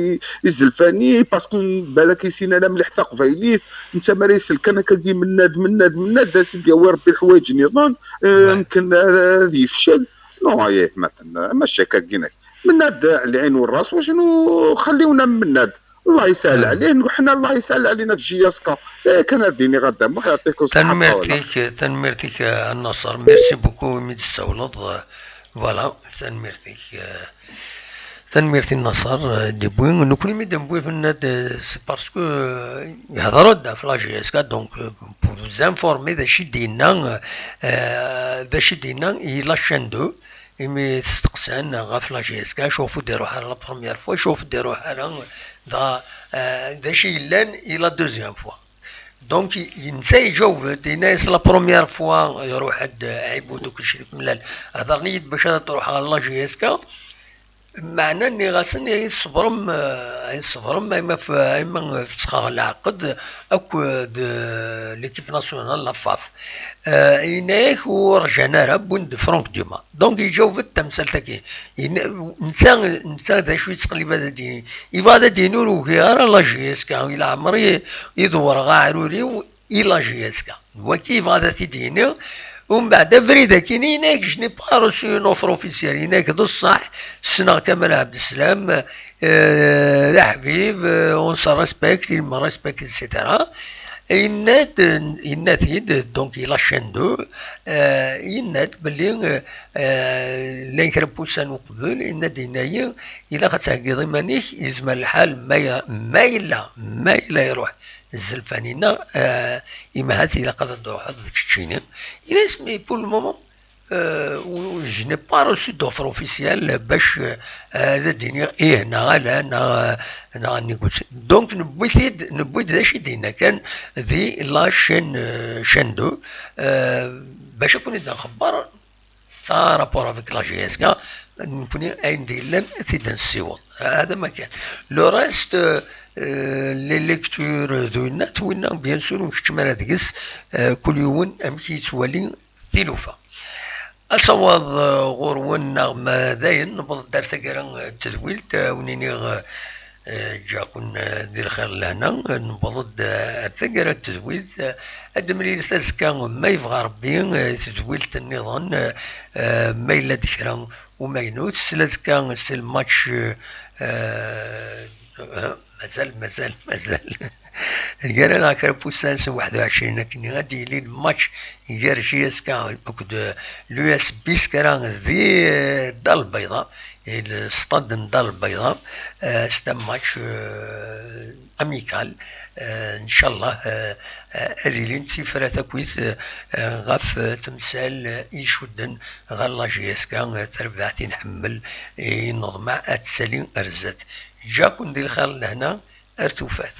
يزلفاني باسكو بالك يسينا انا مليح تقفايليت انت ما يسلك انا كي مناد سيدي وربي الحوايج نظام يمكن هذا يفشل نو هي مثلا ماشي كاينك مناد العين والراس وشنو خليونا مناد الله يسهل عليه وحنا الله يسهل علينا في جياسكا كان ديني غدا ما يعطيك الصحه تنمرتيك النصر ميرسي بوكو ميدسا ولاد فوالا تنميرتي النصر دي بوين نكوني ميدان بوين في الناد سي باسكو يهضروا دا في لا جي اس كا دونك بور زانفورمي داشي دينا لا شان دو مي تستقسانا غا في لا جي اس كا شوفوا ديروها لا بروميير فوا شوفوا ديروها داشي لان الى دوزيام فوا دونك ينسى يجاوب ديناس لا بروميير فوا يروح عند عيبو دوك الشريف ملال هضرني باش تروح على لا جي اس كا معنى اني غاسن يصبرم اما في تسخا العقد اكو ليكيب ناسيونال لافاف إناك ورجعنا راه بوند فرانك دوما دونك يجاو في التمثال تاكي نسى ذا شويه تقليب هذا ديني يفادا دينو كي غير لا جي اس كا الى عمري يدور غا عروري الى جي اس كا وكيف غادا تديني ومن بعد فريدا كاين هناك جني با روسي اون اوفر اوفيسيال هناك دو الصح سنا كمال عبد السلام يا حبيب اون سا ريسبكت ما ريسبكت اكسيتيرا ينات يد دونك لا شين دو ينات بلي لين كربوسان وقبل ينات هنايا الا غتعقيض مانيك يزمر الحال ما إلا يروح الزلفانينا إما هاتي إلا قد تروح هذاك الشيني إلا اسمي بول مومون je n'ai pas reçu d'offre officielle باش هذا الدنيا هنا لا نيغوسي دونك نبغيت ذا شي دينا كان ذي لا شين دو باش نكون نخبر تا رابور افيك لا جي اس كا نكون عندي لن تيدان السيوط هذا ما كان لو ريست لي ليكتور دوينات وين بيان سور ونكتمل هذاكس كل يوم امشي توالي ثلوفه أصوات غورون نغمة داين نبض دار ثقرا التدويل ونيني جاكون دي الخير لهنا نبض ثقرا التدويل أدمري تزكا ما يبغى ربي تدويل النظام ما إلا ذكرا وما ينوت سلازكا سل ماتش مازال قال انا كربوسان 21 لكن غادي لي الماتش غير جي اس كا لو اس بي سكران ذي الدار البيضاء الستاد الدار البيضاء ستا ماتش اميكال ان شاء الله هذه اللي انت فرات كويس غاف تمثال يشدن غالا جي اس كا تربعتي نحمل نظمع اتسالي ارزات جاكون دي الخير لهنا ارتوفات